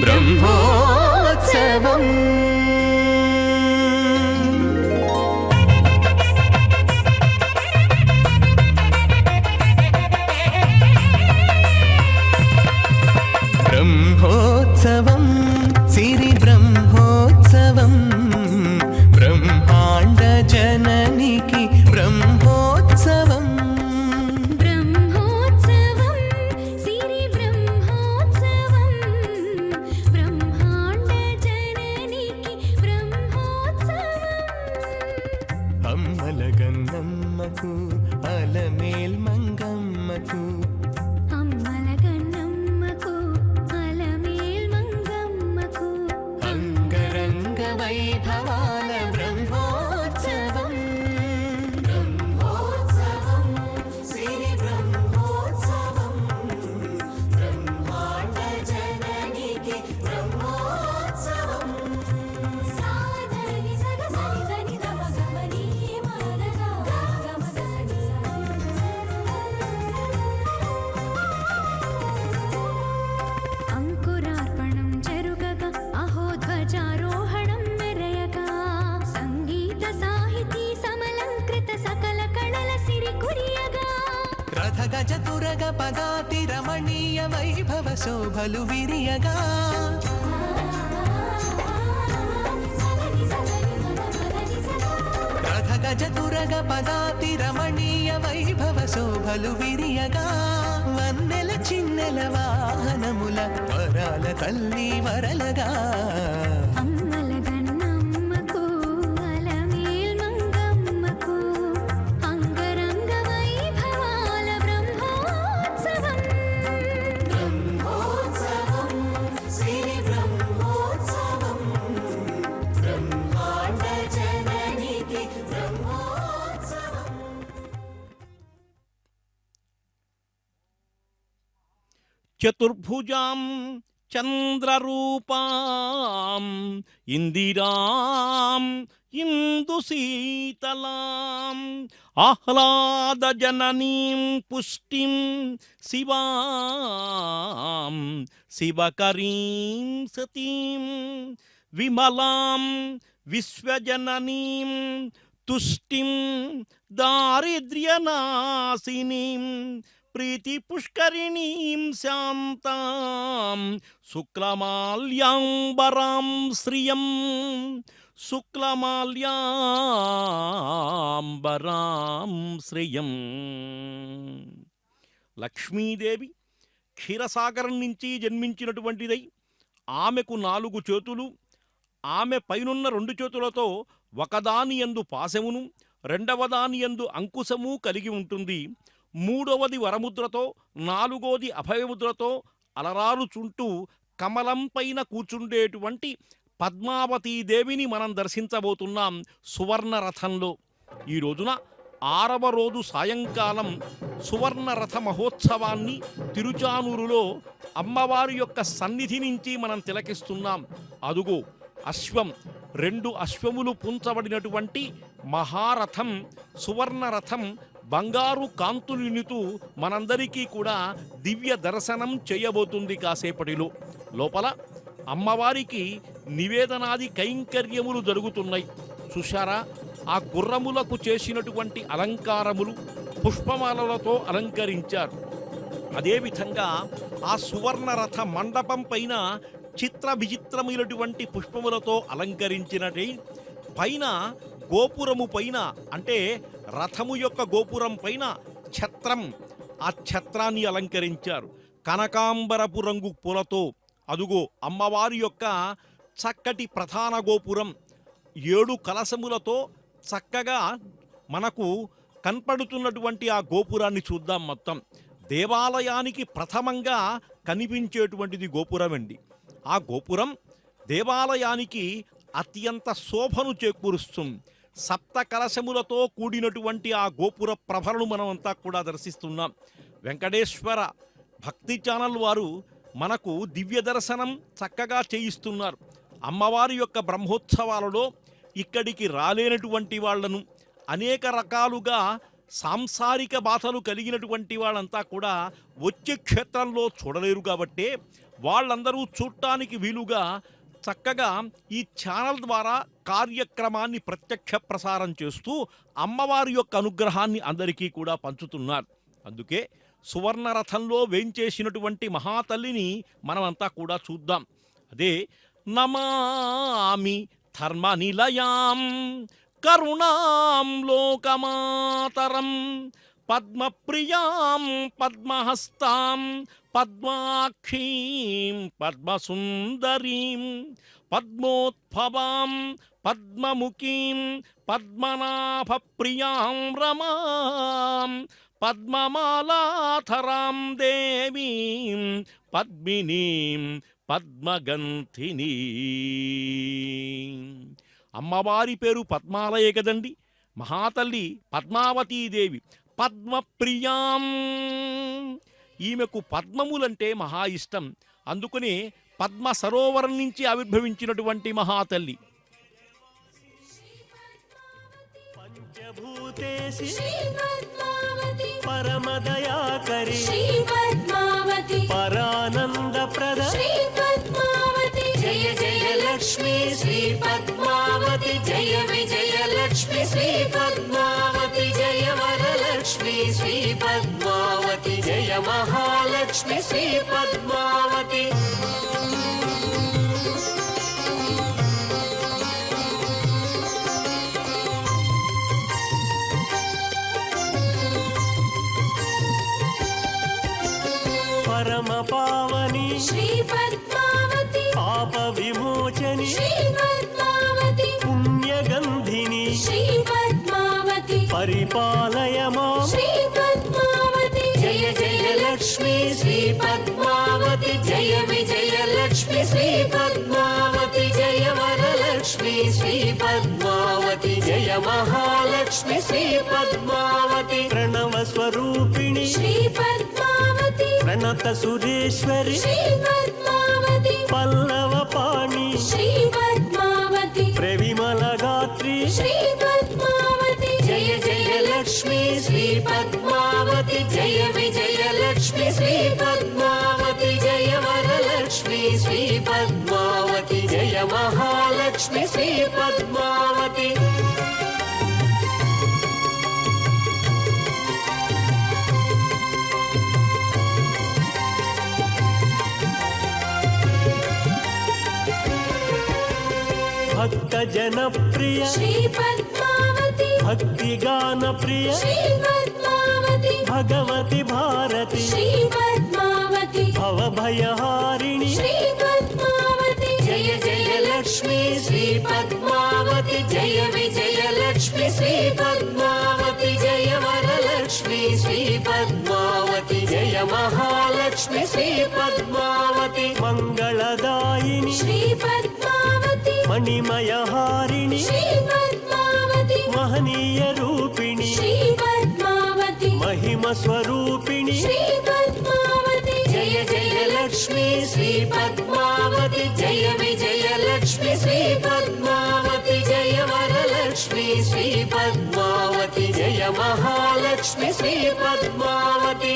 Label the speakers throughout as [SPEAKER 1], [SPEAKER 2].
[SPEAKER 1] బ్రహ్మోత్సవం బ్రహ్మోత్సవం సిరి బ్రహ్మోత్సవం బ్రహ్మాండ జననికి బ్రహ్మోత్సవం
[SPEAKER 2] బ్రహ్మోత్సవం సిరి బ్రహ్మోత్సవం బ్రహ్మాండ జననికి బ్రహ్మోత్సవం
[SPEAKER 1] అమ్మల గన్నమ్మకు అలమేల్ మంగమ్మకు
[SPEAKER 2] అమ్మల గన్నమ్మకు అలమేల్ మంగమ్మకు
[SPEAKER 1] అంగరంగ వైభవాల బ్రహ్మోత్సవం బ్రహ్మోత్సవం సిరి బ్రహ్మోత్సవం బ్రహ్మాండ జననికి బ్రహ్మోత్సవం
[SPEAKER 2] సాధని సగసని దమగమని మాదగా గమగమని అంకురార్పణం జరుగగా అహో ధ్వజారోహణం మెరయగా సంగీత సాహితీ సమలంకృత సకల కళల సిరి కురియగా
[SPEAKER 1] రథ గజ తురగ పదాతి రమణీయ వైభవ శోభలు విరియగా రథ గజ తురగ పదాతి రమణీయ వైభవ శోభలు విరియగా వన్నెల చిన్నెల వాహనముల వరాల తల్లి వరలగా
[SPEAKER 2] అమ్మల గన్నమ్మకు అలమేల్ మంగమ్మకు అంగరంగ వైభవాల బ్రహ్మోత్సవం
[SPEAKER 1] బ్రహ్మోత్సవం సిరి బ్రహ్మోత్సవం బ్రహ్మాండ జననికి బ్రహ్మోత్సవం
[SPEAKER 3] చతుర్భుజాం చంద్రరూపాం ఇందిరాం ఇందుశీతలాం ఆహ్లాదజననీం పుష్టిం శివాం శివకరీం సతీం విమలాం విశ్వజననీం తుష్టిం దారిద్ర్యనాశినీం ప్రీతి పుష్కరిణీం శాంతాం శుక్లమాల్యాంబరాం శ్రియం శుక్లమాల్యాంబరాం శ్రియం. లక్ష్మీదేవి క్షీరసాగరం నుంచి జన్మించినటువంటిదై ఆమెకు 4 చేతులు, ఆమె పైనున్న 2 చేతులతో ఒకదాని యందు పాశమును రెండవదాని యందు అంకుశము కలిగి ఉంటుంది. 3వది వరముద్రతో 4వది అభయముద్రతో అలరారుచుంటూ కమలం పైన కూర్చుండేటువంటి పద్మావతీదేవిని మనం దర్శించబోతున్నాం సువర్ణరథంలో. ఈ రోజున 6వ రోజు సాయంకాలం సువర్ణరథ మహోత్సవాన్ని తిరుచానూరులో అమ్మవారి యొక్క సన్నిధి నుంచి మనం తిలకిస్తున్నాం. అదుగో అశ్వం, 2 అశ్వములు పుంచబడినటువంటి మహారథం సువర్ణరథం బంగారు కాంతులినితూ మనందరికీ కూడా దివ్య దర్శనం చేయబోతుంది కాసేపటిలో. లోపల అమ్మవారికి నివేదనాది కైంకర్యములు జరుగుతున్నాయి. చూశారా, ఆ గుర్రములకు చేసినటువంటి అలంకారములు పుష్పమాలలతో అలంకరించారు. అదేవిధంగా ఆ సువర్ణరథ మండపం పైన చిత్ర విచిత్రమైనటువంటి పుష్పములతో అలంకరించినటి పైన గోపురము పైన అంటే రథము యొక్క గోపురం పైన ఛత్రం, ఆ ఛత్రాన్ని అలంకరించారు కనకాంబరపు రంగు పూలతో. అదుగో అమ్మవారి యొక్క చక్కటి ప్రధాన గోపురం 7 కలశములతో చక్కగా మనకు కనపడుతున్నటువంటి ఆ గోపురాన్ని చూద్దాం. మొత్తం దేవాలయానికి ప్రథమంగా కనిపించేటువంటిది గోపురం అండి. ఆ గోపురం దేవాలయానికి అత్యంత శోభను చేకూరుస్తుంది. 7 కలశములతో కూడినటువంటి ఆ గోపుర ప్రభలను మనమంతా కూడా దర్శిస్తున్నాం. వెంకటేశ్వర భక్తి ఛానల్ వారు మనకు దివ్య దర్శనం చక్కగా చేయిస్తున్నారు. అమ్మవారి యొక్క బ్రహ్మోత్సవాలలో ఇక్కడికి రాలేనటువంటి వాళ్లను అనేక రకాలుగా సాంసారిక బాధలు కలిగినటువంటి వాళ్ళంతా కూడా వచ్చే క్షేత్రంలో చూడలేరు కాబట్టే వాళ్ళందరూ చూడటానికి వీలుగా చక్కగా ఈ ఛానల్ ద్వారా కార్యక్రమాన్ని ప్రత్యక్ష ప్రసారం చేస్తూ అమ్మవారి యొక్క అనుగ్రహాన్ని అందరికీ కూడా పంచుతున్నారు. అందుకే సువర్ణరథంలో వేంచేసినటువంటి మహాతల్లిని మనమంతా కూడా చూద్దాం. అదే నమామి ధర్మనిలయాం కరుణాం లోకమాతరం పద్మప్రియాం పద్మహస్తాం పద్మాక్షీం పద్మసుందరీం పద్మోద్భవాం పద్మముఖీం పద్మనాభప్రియాం రమాం పద్మమాలాధరాం దేవీం పద్మినీం పద్మగంధినీ. అమ్మవారి పేరు పద్మాలయే కదండి. మహాతల్లి పద్మావతీదేవి పద్మప్రియాం. ఈమెకు పద్మములంటే మహా ఇష్టం. అందుకనే పద్మ సరోవరం నుంచి ఆవిర్భవించినటువంటి మహాతల్లి.
[SPEAKER 4] పంచభూతేసి
[SPEAKER 2] శ్రీ పద్మావతి
[SPEAKER 4] పరమదయాకరి
[SPEAKER 2] శ్రీ పద్మావతి
[SPEAKER 4] పరానందప్రద
[SPEAKER 2] శ్రీ పద్మావతి
[SPEAKER 4] జయ జయ లక్ష్మీ శ్రీ పద్మావతి జయ విజయ లక్ష్మీ శ్రీ పద్మావతి జయ వరలక్ష్మీ శ్రీ పద్మావతి జయ మహాలక్ష్మి శ్రీ పద్మావతి. పరమ పావని
[SPEAKER 2] శ్రీ పద్మావతి
[SPEAKER 4] పాప విమోచని
[SPEAKER 2] శ్రీ పద్మావతి
[SPEAKER 4] పుణ్యగంధిని
[SPEAKER 2] శ్రీ పద్మావతి
[SPEAKER 4] పరిపాలయ మాం
[SPEAKER 2] శ్రీ పద్మావతి
[SPEAKER 4] జయ జయ లక్ష్మీ శ్రీ పద్మావతి జయ విజయ లక్ష్మి శ్రీ పద్మావతి జయ వరలక్ష్మి శ్రీ పద్మావతి జయ మహాలక్ష్మి శ్రీ పద్మావతి. ప్రణవ స్వరూపిణి
[SPEAKER 2] శ్రీ పద్మావతి
[SPEAKER 4] ప్రణత సురేశ్వరి
[SPEAKER 2] శ్రీ పద్మావతి
[SPEAKER 4] పల్లవ పాణి
[SPEAKER 2] శ్రీ పద్మావతి
[SPEAKER 4] ప్రవిమల గాత్రి
[SPEAKER 2] శ్రీ పద్మావతి
[SPEAKER 4] జయ జయ లక్ష్మీ శ్రీ పద్మావతి జయ విజయ లక్ష్మి శ్రీ పద్మావతి జయ వరలక్ష్మి శ్రీ పద్మావతి జయ మహాలక్ష్మి శ్రీ పద్మావతి. భక్త జనప్రియ
[SPEAKER 2] శ్రీ పద్మావతి
[SPEAKER 4] భక్తిగాన ప్రియ
[SPEAKER 2] శ్రీ పద్మావతి
[SPEAKER 4] భగవతి భారతి
[SPEAKER 2] శ్రీ పద్మావతి
[SPEAKER 4] భవభయహారిణి
[SPEAKER 2] శ్రీ పద్మావతి
[SPEAKER 4] జయ జయ లక్ష్మీ శ్రీ పద్మావతి జయ విజయ లక్ష్మి శ్రీ పద్మావతి జయ వరలక్ష్మి శ్రీ పద్మావతి జయ మహాలక్ష్మి శ్రీ పద్మావతి. మంగళదాయిని
[SPEAKER 2] శ్రీ పద్మావతి
[SPEAKER 4] మణిమయహారిణి
[SPEAKER 2] శ్రీ పద్మావతి
[SPEAKER 4] మహనీయ రూపిణి
[SPEAKER 2] శ్రీ పద్మావతి
[SPEAKER 4] మహిమ స్వరూపిణి
[SPEAKER 2] శ్రీ పద్మావతి
[SPEAKER 4] జయ జయ లక్ష్మీ శ్రీ పద్మావతి జయ విజయ లక్ష్మి శ్రీ పద్మావతి జయ వరలక్ష్మి శ్రీ పద్మావతి జయ మహాలక్ష్మి శ్రీ పద్మావతి.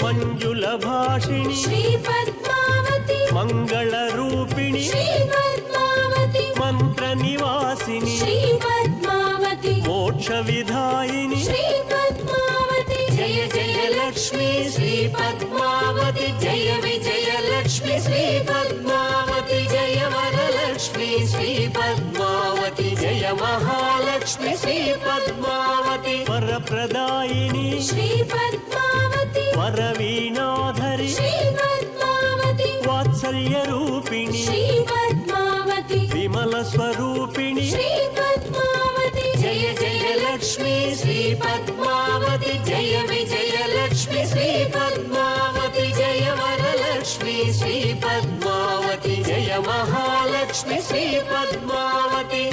[SPEAKER 4] మంజుల భాషిణి
[SPEAKER 2] శ్రీ పద్మావతి
[SPEAKER 4] మంగళ రూపిణి
[SPEAKER 2] శ్రీ పద్మావతి
[SPEAKER 4] మంత్ర నివాసిని
[SPEAKER 2] శ్రీ పద్మావతి
[SPEAKER 4] మోక్ష విధాయిని
[SPEAKER 2] శ్రీ పద్మావతి
[SPEAKER 4] జయ జయ లక్ష్మీ శ్రీ పద్మావతి జయ విజయ లక్ష్మి శ్రీ పద్మావతి జయ వరలక్ష్మి శ్రీ పద్మావతి జయ మహాలక్ష్మి శ్రీ పద్మావతి. వరప్రదాయిని
[SPEAKER 2] శ్రీ పద్మావతి
[SPEAKER 4] వరవీణాధరి
[SPEAKER 2] శ్రీ పద్మావతి
[SPEAKER 4] వాత్సల్య రూపిణి
[SPEAKER 2] శ్రీ పద్మావతి
[SPEAKER 4] విమల స్వరూపిణి
[SPEAKER 2] శ్రీ పద్మావతి
[SPEAKER 4] జయ జయ లక్ష్మీ శ్రీ పద్మావతి జయ విజయ లక్ష్మి శ్రీ పద్మావతి జయ వరలక్ష్మి శ్రీ పద్మావతి జయ మహాలక్ష్మి శ్రీ పద్మావతి.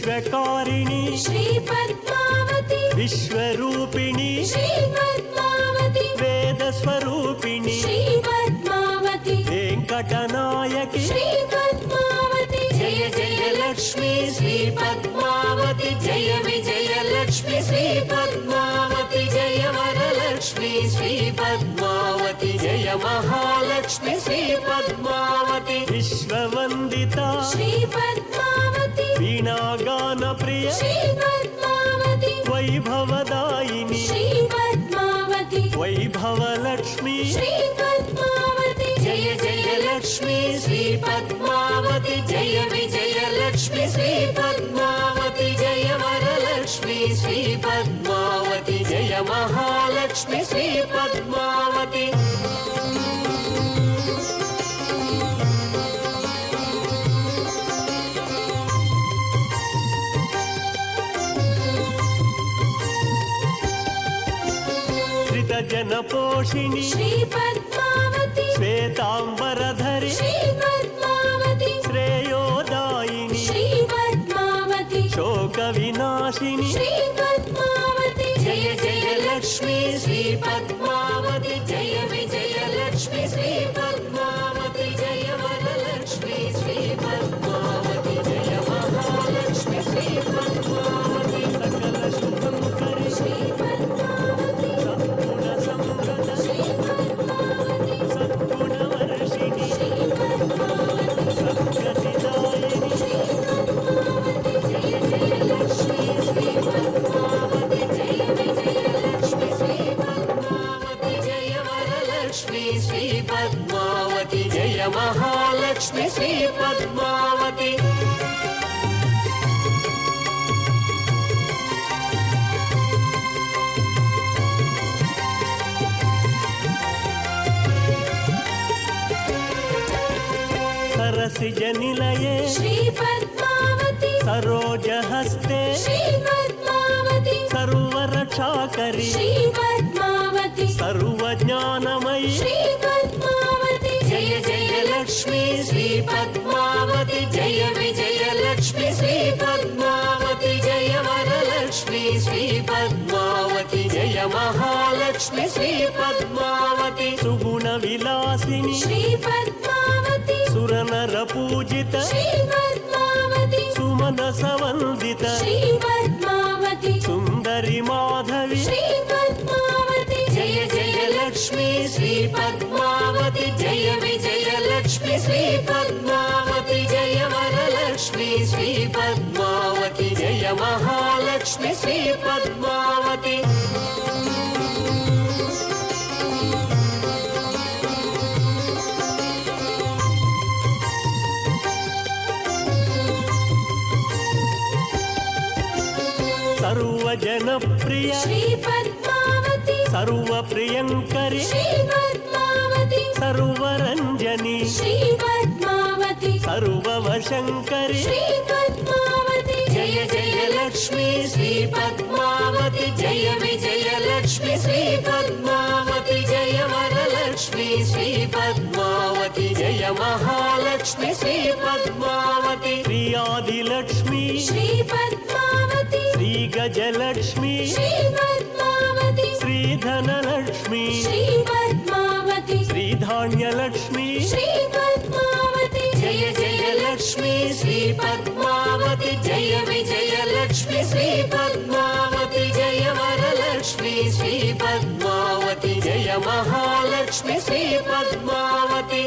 [SPEAKER 4] విశ్వకారిణి
[SPEAKER 2] శ్రీ పద్మావతి
[SPEAKER 4] విశ్వరూపిణి
[SPEAKER 2] శ్రీ పద్మావతి
[SPEAKER 4] వేద స్వరూపిణి
[SPEAKER 2] శ్రీ పద్మావతి
[SPEAKER 4] వెంకటనాయకి
[SPEAKER 2] శ్రీ పద్మావతి
[SPEAKER 4] జయ జయ లక్ష్మీ శ్రీ పద్మావతి జయ విజయ లక్ష్మి శ్రీ పద్మావతి జయ వరలక్ష్మి శ్రీ పద్మావతి జయ మహాలక్ష్మి శ్రీ పద్మావతి విశ్వవందిత
[SPEAKER 2] శ్రీ పద్మావతి
[SPEAKER 4] వీణాగాన ప్రియ
[SPEAKER 2] శ్రీ పద్మావతి
[SPEAKER 4] వైభవదాయిని
[SPEAKER 2] శ్రీ పద్మావతి
[SPEAKER 4] వైభవలక్ష్మి
[SPEAKER 2] శ్రీ పద్మావతి
[SPEAKER 4] జయ జయ లక్ష్మి శ్రీ పద్మావతి జయ విజయ లక్ష్మి శ్రీ పద్మావతి జయ వరలక్ష్మి శ్రీ పద్మావతి జయ మహాలక్ష్మి శ్రీ పద్మావతి శ్రిత జన పోషిణి
[SPEAKER 2] శ్రీ పద్మావతి
[SPEAKER 4] శ్వేతాంబరధరి
[SPEAKER 2] శ్రీ పద్మావతి
[SPEAKER 4] శ్రేయోదాయిని
[SPEAKER 2] శ్రీ పద్మావతి
[SPEAKER 4] శోక వినాశిని
[SPEAKER 2] శ్రీ పద్మావతి
[SPEAKER 4] జయ జయ లక్ష్మి శ్రీ పద్మావతి జయ విజయ లక్ష్మి శ్రీ పద్మావతి జయ వరలక్ష్మి శ్రీ పద్మావతి జయ మహాలక్ష్మి శ్రీ పద్మావతి సకల శుభంకరి
[SPEAKER 2] శ్రీ పద్మావతి
[SPEAKER 4] సద్గుణ సంప్రద
[SPEAKER 2] శ్రీ పద్మావతి
[SPEAKER 4] సద్గుణ వర్షిణి
[SPEAKER 2] శ్రీ పద్మావతి
[SPEAKER 4] సద్గతిదాయిని
[SPEAKER 2] శ్రీ పద్మావతి
[SPEAKER 4] జయ జయ లక్ష్మి శ్రీ పద్మావతి జయ విజయ లక్ష్మి శ్రీ పద్మావతి జయ వరలక్ష్మి శ్రీ పద్మావతి జయ మహాలక్ష్మి శ్రీ పద్మావతి సరసిజ నిలయే
[SPEAKER 2] శ్రీ పద్మావతి
[SPEAKER 4] సరోజహస్తే
[SPEAKER 2] శ్రీ పద్మావతి
[SPEAKER 4] సర్వరక్షాకరి
[SPEAKER 2] శ్రీ పద్మావతి
[SPEAKER 4] సర్వజ్ఞానమయి
[SPEAKER 2] శ్రీ పద్మావతి
[SPEAKER 4] జయ జయ లక్ష్మి శ్రీ పద్మావతి జయ విజయ లక్ష్మి శ్రీ పద్మావతి జయ వరలక్ష్మి శ్రీ పద్మావతి జయ మహాలక్ష్మి శ్రీ పద్మావతి సుగుణ విలాసిని
[SPEAKER 2] శ్రీ పద్మావతి
[SPEAKER 4] సురనర పూజిత
[SPEAKER 2] శ్రీ పద్మావతి
[SPEAKER 4] సుమనస వందిత
[SPEAKER 2] శ్రీ పద్మావతి
[SPEAKER 4] సుందరి మాధవి
[SPEAKER 2] శ్రీ పద్మావతి
[SPEAKER 4] జయ జయ లక్ష్మి శ్రీ పద్మావతి జయ విజయ లక్ష్మి శ్రీ పద్మావతి జయ వరలక్ష్మి శ్రీ పద్మావతి జయ మహాలక్ష్మి శ్రీ పద్మావతి సర్వజనప్రియ
[SPEAKER 2] శ్రీ పద్మావతి
[SPEAKER 4] సర్వప్రియంకరి
[SPEAKER 2] శ్రీ పద్మావతి
[SPEAKER 4] సర్వరంజని
[SPEAKER 2] శ్రీ పద్మావతి
[SPEAKER 4] సర్వవశంకరి
[SPEAKER 2] శ్రీ పద్మావతి
[SPEAKER 4] జయ జయ లక్ష్మి శ్రీ పద్మావతి జయ విజయ లక్ష్మి శ్రీ పద్మావతి జయ వరలక్ష్మి శ్రీ పద్మావతి జయ మహాలక్ష్మి శ్రీ పద్మావతి శ్రీ ఆదిలక్ష్మి
[SPEAKER 2] శ్రీ పద్మావతి
[SPEAKER 4] శ్రీ గజలక్ష్మి
[SPEAKER 2] శ్రీ పద్మావతి
[SPEAKER 4] శ్రీ ధనలక్ష్మి
[SPEAKER 2] శ్రీ పద్మావతి
[SPEAKER 4] శ్రీ ధాన్యలక్ష్మి
[SPEAKER 2] శ్రీ పద్మావతి
[SPEAKER 4] జయ జయ లక్ష్మి శ్రీ పద్మావతి జయ విజయ లక్ష్మి శ్రీ పద్మావతి జయ వరలక్ష్మి శ్రీ పద్మావతి జయ మహాలక్ష్మి శ్రీ పద్మావతి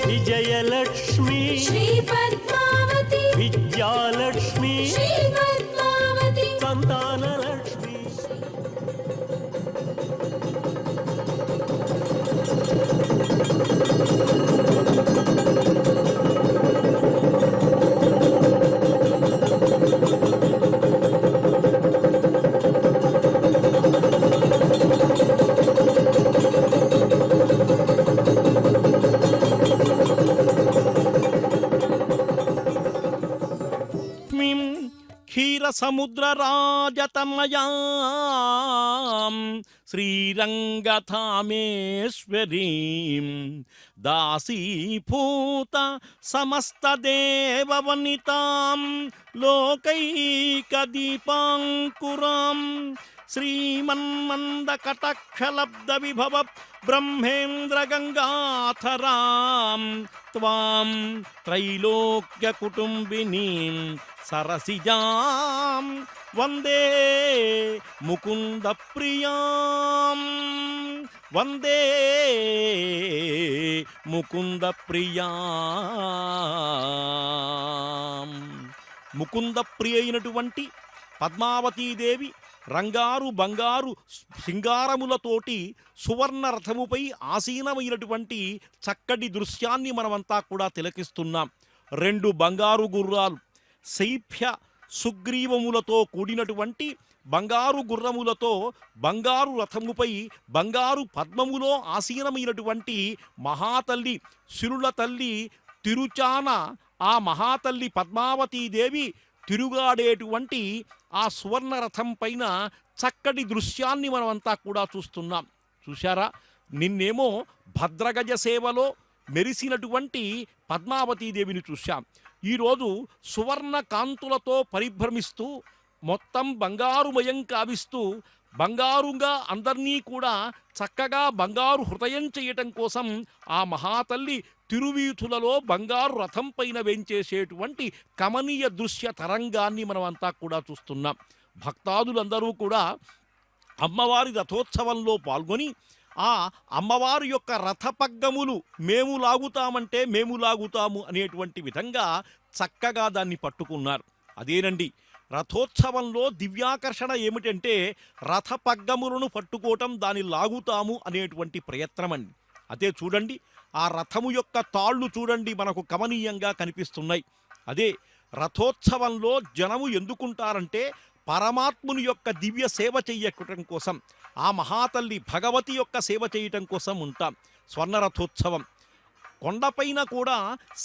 [SPEAKER 4] విజయలక్ష్మి
[SPEAKER 2] శ్రీ పద్మావతి
[SPEAKER 4] విద్యాలక్ష్మి
[SPEAKER 2] శ్రీ పద్మావతి
[SPEAKER 4] సంతానలక్ష్మి
[SPEAKER 3] క్షీరసముద్రరాజతమయాం శ్రీరంగధామేశ్వరీం దాసీభూత సమస్తదేవవనితాం లోకైకదీపాంకురాం శ్రీమన్మందకటక్షలబ్ధవిభవ బ్రహ్మేంద్రగంగాధరాం త్వాం త్రైలోక్యకుటుంబినీం సరసిజాం వందే ముకుందప్రియాం వందే ముకుందప్రియాం. ముకుందప్రియ అయినటువంటి పద్మావతీదేవి రంగారు బంగారు సింగారములతోటి సువర్ణ రథముపై ఆసీనమైనటువంటి చక్కటి దృశ్యాన్ని మనమంతా కూడా తిలకిస్తున్నాం. 2 బంగారు గుర్రాలు శైఫ్య సుగ్రీవములతో కూడినటువంటి బంగారు గుర్రములతో బంగారు రథముపై బంగారు పద్మములో ఆసీనమైనటువంటి మహాతల్లి శిరుల తల్లి తిరుచాన ఆ మహాతల్లి పద్మావతీదేవి తిరుగాడేటువంటి ఆ సువర్ణ రథం పైన చక్కటి దృశ్యాన్ని మనమంతా కూడా చూస్తున్నాం. చూశారా, నిన్నేమో భద్రగజ సేవలో మెరిసినటువంటి పద్మావతీదేవిని చూశాం. ఈరోజు సువర్ణ కాంతులతో పరిభ్రమిస్తూ మొత్తం బంగారుమయం కావిస్తూ బంగారుగా అందరినీ కూడా చక్కగా బంగారు హృదయం చేయటం కోసం ఆ మహాతల్లి తిరువీధులలో బంగారు రథం పైన వేంచేసేటువంటి కమనీయ దృశ్య తరంగాన్ని మనమంతా కూడా చూస్తున్నాం. భక్తాదులందరూ కూడా అమ్మవారి రథోత్సవంలో పాల్గొని ఆ అమ్మవారి యొక్క రథపగ్గములు మేము లాగుతామంటే మేము లాగుతాము అనేటువంటి విధంగా చక్కగా దాన్ని పట్టుకున్నారు. అదేనండి రథోత్సవంలో దివ్యాకర్షణ ఏమిటంటే రథపగ్గములను పట్టుకోవటం, దాన్ని లాగుతాము అనేటువంటి ప్రయత్నమండి. అదే చూడండి, ఆ రథము యొక్క తాళ్ళు చూడండి మనకు కమనీయంగా కనిపిస్తున్నాయి. అదే రథోత్సవంలో జనము ఎందుకుంటారంటే పరమాత్ముని యొక్క దివ్య సేవ చెయ్యటం కోసం, ఆ మహాతల్లి భగవతి యొక్క సేవ చేయటం కోసం ఉంటాం. స్వర్ణరథోత్సవం కొండపైన కూడా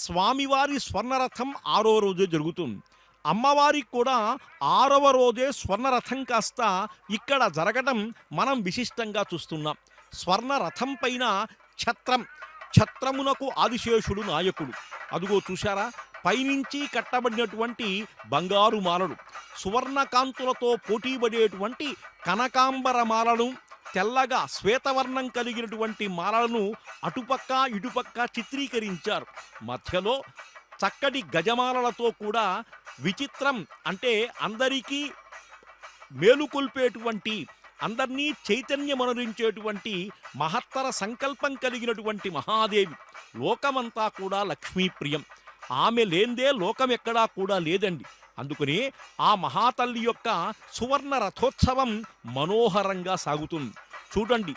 [SPEAKER 3] స్వామివారి స్వర్ణరథం 6వ రోజే జరుగుతుంది. అమ్మవారికి కూడా 6వ రోజే స్వర్ణరథం కాస్త ఇక్కడ జరగటం మనం విశిష్టంగా చూస్తున్నాం. స్వర్ణరథం పైన ఛత్రమునకు ఆదిశేషుడు నాయకుడు. అదుగో చూశారా, పైనుంచి కట్టబడినటువంటి బంగారు మాలలు, సువర్ణకాంతులతో పోటీపడేటువంటి కనకాంబర మాలను, తెల్లగా శ్వేతవర్ణం కలిగినటువంటి మాలలను అటుపక్క ఇటుపక్క చిత్రీకరించారు. మధ్యలో చక్కటి గజమాలలతో కూడా విచిత్రం అంటే అందరికీ మేలుకొల్పేటువంటి, అందరినీ చైతన్యమనరించేటువంటి మహత్తర సంకల్పం కలిగినటువంటి మహాదేవి. లోకమంతా కూడా లక్ష్మీప్రియం. ఆమె లేందే లోకం ఎక్కడా కూడా లేదండి. అందుకని ఆ మహాతల్లి యొక్క సువర్ణ రథోత్సవం మనోహరంగా సాగుతుంది. చూడండి,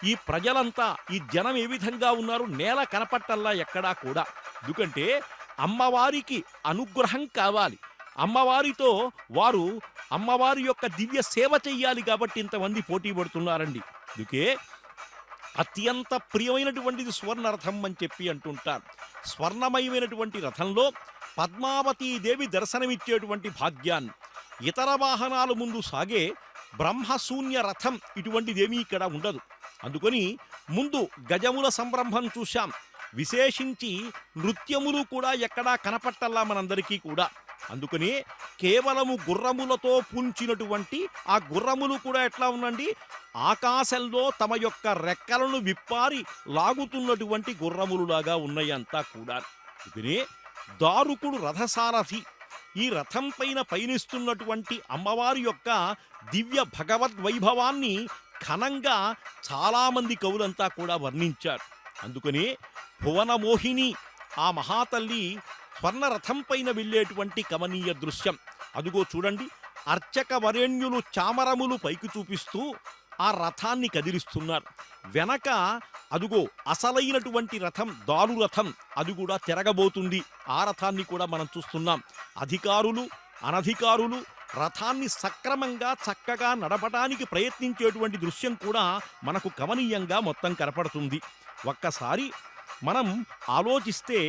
[SPEAKER 3] ఈ ప్రజలంతా, ఈ జనం ఏ విధంగా ఉన్నారు, నేల కనపట్టల్లా ఎక్కడా కూడా. ఎందుకంటే అమ్మవారికి అనుగ్రహం కావాలి, అమ్మవారితో వారు అమ్మవారి యొక్క దివ్య సేవ చెయ్యాలి కాబట్టి ఇంతమంది పోటీ పడుతున్నారండి. అందుకే అత్యంత ప్రియమైనటువంటిది స్వర్ణ రథం అని చెప్పి అంటుంటారు. స్వర్ణమయమైనటువంటి రథంలో పద్మావతీదేవి దర్శనమిచ్చేటువంటి భాగ్యాన్ని, ఇతర వాహనాల ముందు సాగే బ్రహ్మశూన్య రథం ఇటువంటిదేమీ ఇక్కడ ఉండదు. అందుకని ముందు గజముల సంరంభం చూశాం. విశేషించి నృత్యములు కూడా ఎక్కడా కనపట్టల్లా మనందరికీ కూడా. అందుకని కేవలము గుర్రములతో పూంచినటువంటి ఆ గుర్రములు కూడా ఎట్లా ఉండండి, ఆకాశంలో తమ యొక్క రెక్కలను విప్పారి లాగుతున్నటువంటి గుర్రములులాగా ఉన్నాయంతా కూడా. అందుకని దారుకుడు రథసారథి ఈ రథం పైన పయనిస్తున్నటువంటి అమ్మవారి యొక్క దివ్య భగవద్వైభవాన్ని ఘనంగా చాలామంది కవులంతా కూడా వర్ణించారు. అందుకని భువనమోహిని ఆ మహాతల్లి స్వర్ణరథం పైన వెళ్ళేటువంటి కమనీయ దృశ్యం. అదుగో చూడండి, అర్చక వరేణ్యులు చామరములు పైకి చూపిస్తూ ఆ రథాన్ని కదిలిస్తున్నారు. వెనక అదుగో అసలైనటువంటి రథం, దారు రథం, అది కూడా తిరగబోతుంది. ఆ రథాన్ని కూడా మనం చూస్తున్నాం. అధికారులు అనధికారులు రథాన్ని సక్రమంగా చక్కగా నడపడానికి ప్రయత్నించేటువంటి దృశ్యం కూడా మనకు కమనీయంగా మొత్తం కనపడుతుంది. ఒక్కసారి మనం ఆలోచిస్తే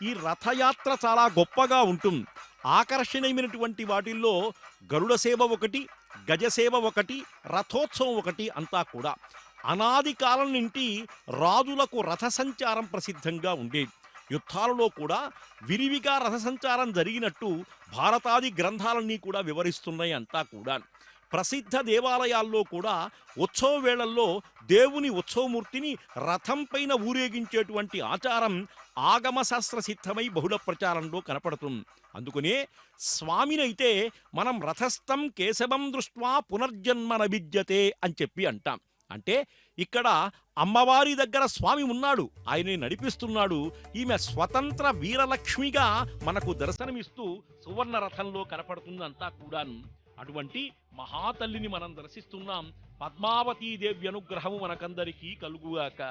[SPEAKER 3] ఈ రథయాత్ర చాలా గొప్పగా ఉంటుంది. ఆకర్షణీయమైనటువంటి వాటిల్లో గరుడ సేవ ఒకటి, గజసేవ ఒకటి, రథోత్సవం ఒకటి అంతా కూడా అనాది కాలం నుండి రాజులకు రథ సంచారం ప్రసిద్ధంగా ఉండేది. యుద్ధాలలో కూడా విరివిగా రథ సంచారం జరిగినట్టు భారతాది గ్రంథాలన్నీ కూడా వివరిస్తున్నాయి అంతా కూడా. ప్రసిద్ధ దేవాలయాల్లో కూడా ఉత్సవ వేళల్లో దేవుని ఉత్సవమూర్తిని రథం పైన ఊరేగించేటువంటి ఆచారం ఆగమశాస్త్ర సిద్ధమై బహుళ ప్రచారంలో కనపడుతుంది. అందుకనే స్వామినైతే మనం రథస్థం కేశవం దృష్ట్వా పునర్జన్మన విద్యతే అని చెప్పి అంటాం. అంటే ఇక్కడ అమ్మవారి దగ్గర స్వామి ఉన్నాడు, ఆయనే నడిపిస్తున్నాడు. ఈమె స్వతంత్ర వీరలక్ష్మిగా మనకు దర్శనమిస్తూ సువర్ణ రథంలో కనపడుతుందంతా కూడాను. అటువంటి మహాతల్లిని మనం దర్శిస్తున్నాం. పద్మావతీదేవి అనుగ్రహము మనకందరికీ కలుగుగాక.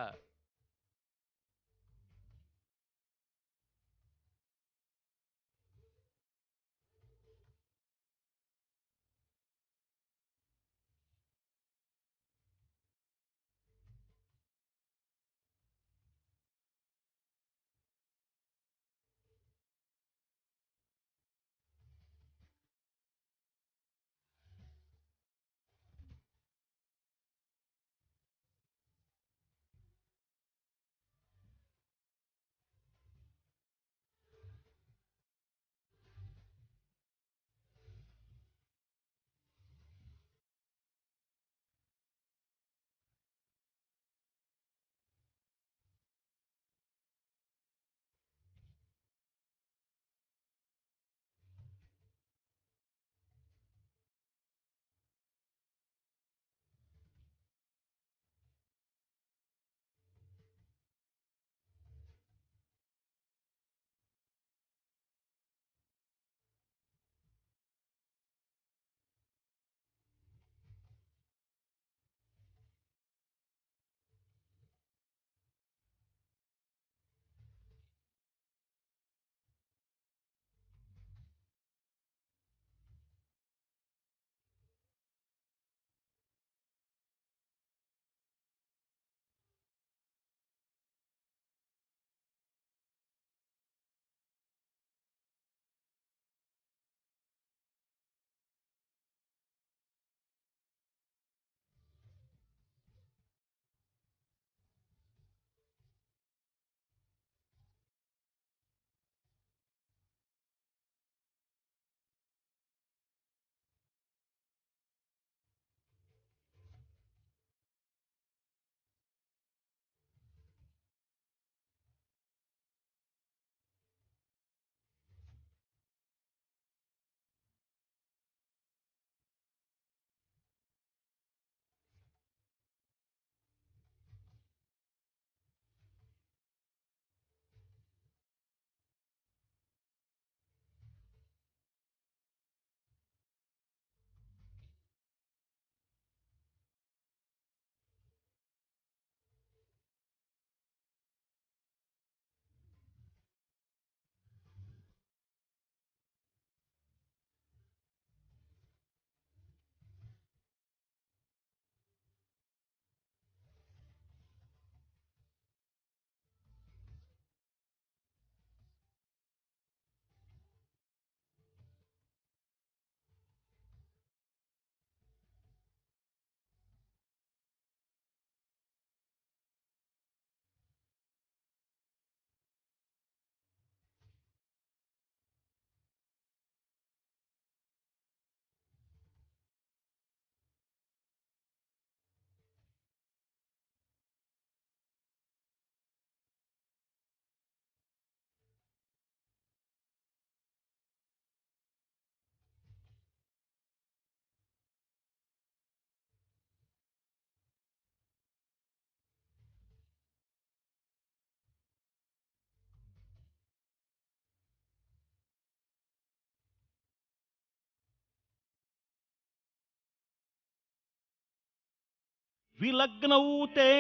[SPEAKER 3] విలగ్నౌతే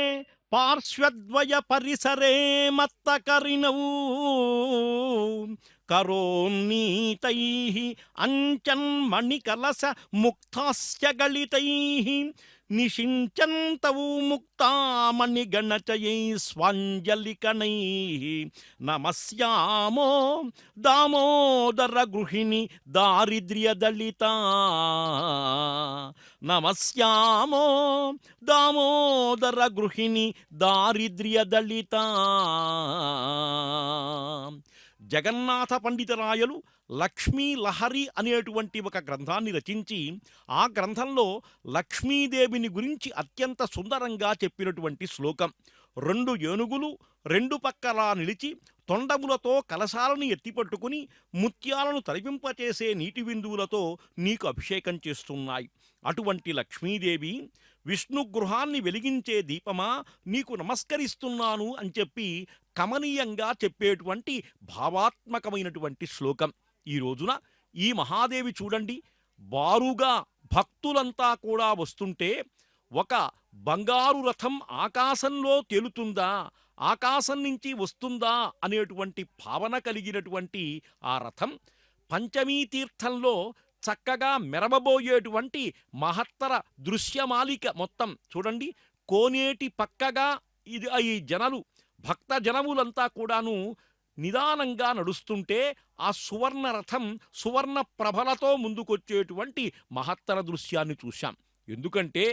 [SPEAKER 3] పార్శ్వద్వయ పరిసరే మత్తకరిణౌ కరోన్నీతైః అంచన్మణికలశ ముక్తాస్య గళితైః నిషించంతవు ముక్తామణి గణచయై స్వాంజలికణై నమస్యామో దామోదర గృహిణి దారిద్ర్య దళిత నమస్యామో దామోదర గృహిణి దారిద్ర్య దళిత. జగన్నాథ పండితరాయలు లక్ష్మీ లహరి అనేటువంటి ఒక గ్రంథాన్ని రచించి ఆ గ్రంథంలో లక్ష్మీదేవిని గురించి అత్యంత సుందరంగా చెప్పినటువంటి శ్లోకం. 2 ఏనుగులు 2 పక్కలా నిలిచి తొండములతో కలశాలను ఎత్తిపట్టుకుని ముత్యాలను తరిపింపచేసే నీటి బిందువులతో నీకు అభిషేకం చేస్తున్నాయి. అటువంటి లక్ష్మీదేవి విష్ణు గృహాన్ని వెలిగించే దీపమా నీకు నమస్కరిస్తున్నాను అని చెప్పి కమనీయంగా చెప్పేటువంటి భావాత్మకమైనటువంటి శ్లోకం. ఈ రోజున ఈ మహాదేవి చూడండి, బారుగా భక్తులంతా కూడా వస్తుంటే ఒక బంగారు రథం ఆకాశంలో తేలుతుందా, ఆకాశం నుంచి వస్తుందా అనేటువంటి భావన కలిగినటువంటి ఆ రథం పంచమీ తీర్థంలో చక్కగా మెరవబోయేటువంటి మహత్తర దృశ్యమాలిక మొత్తం చూడండి. కోనేటి పక్కగా ఇది ఈ జనలు భక్త జనములంతా కూడాను నిదానంగా నడుస్తుంటే ఆ సువర్ణ రథం సువర్ణ ప్రభలతో ముందుకొచ్చేటువంటి మహత్తర దృశ్యాన్ని చూశాం. ఎందుకంటే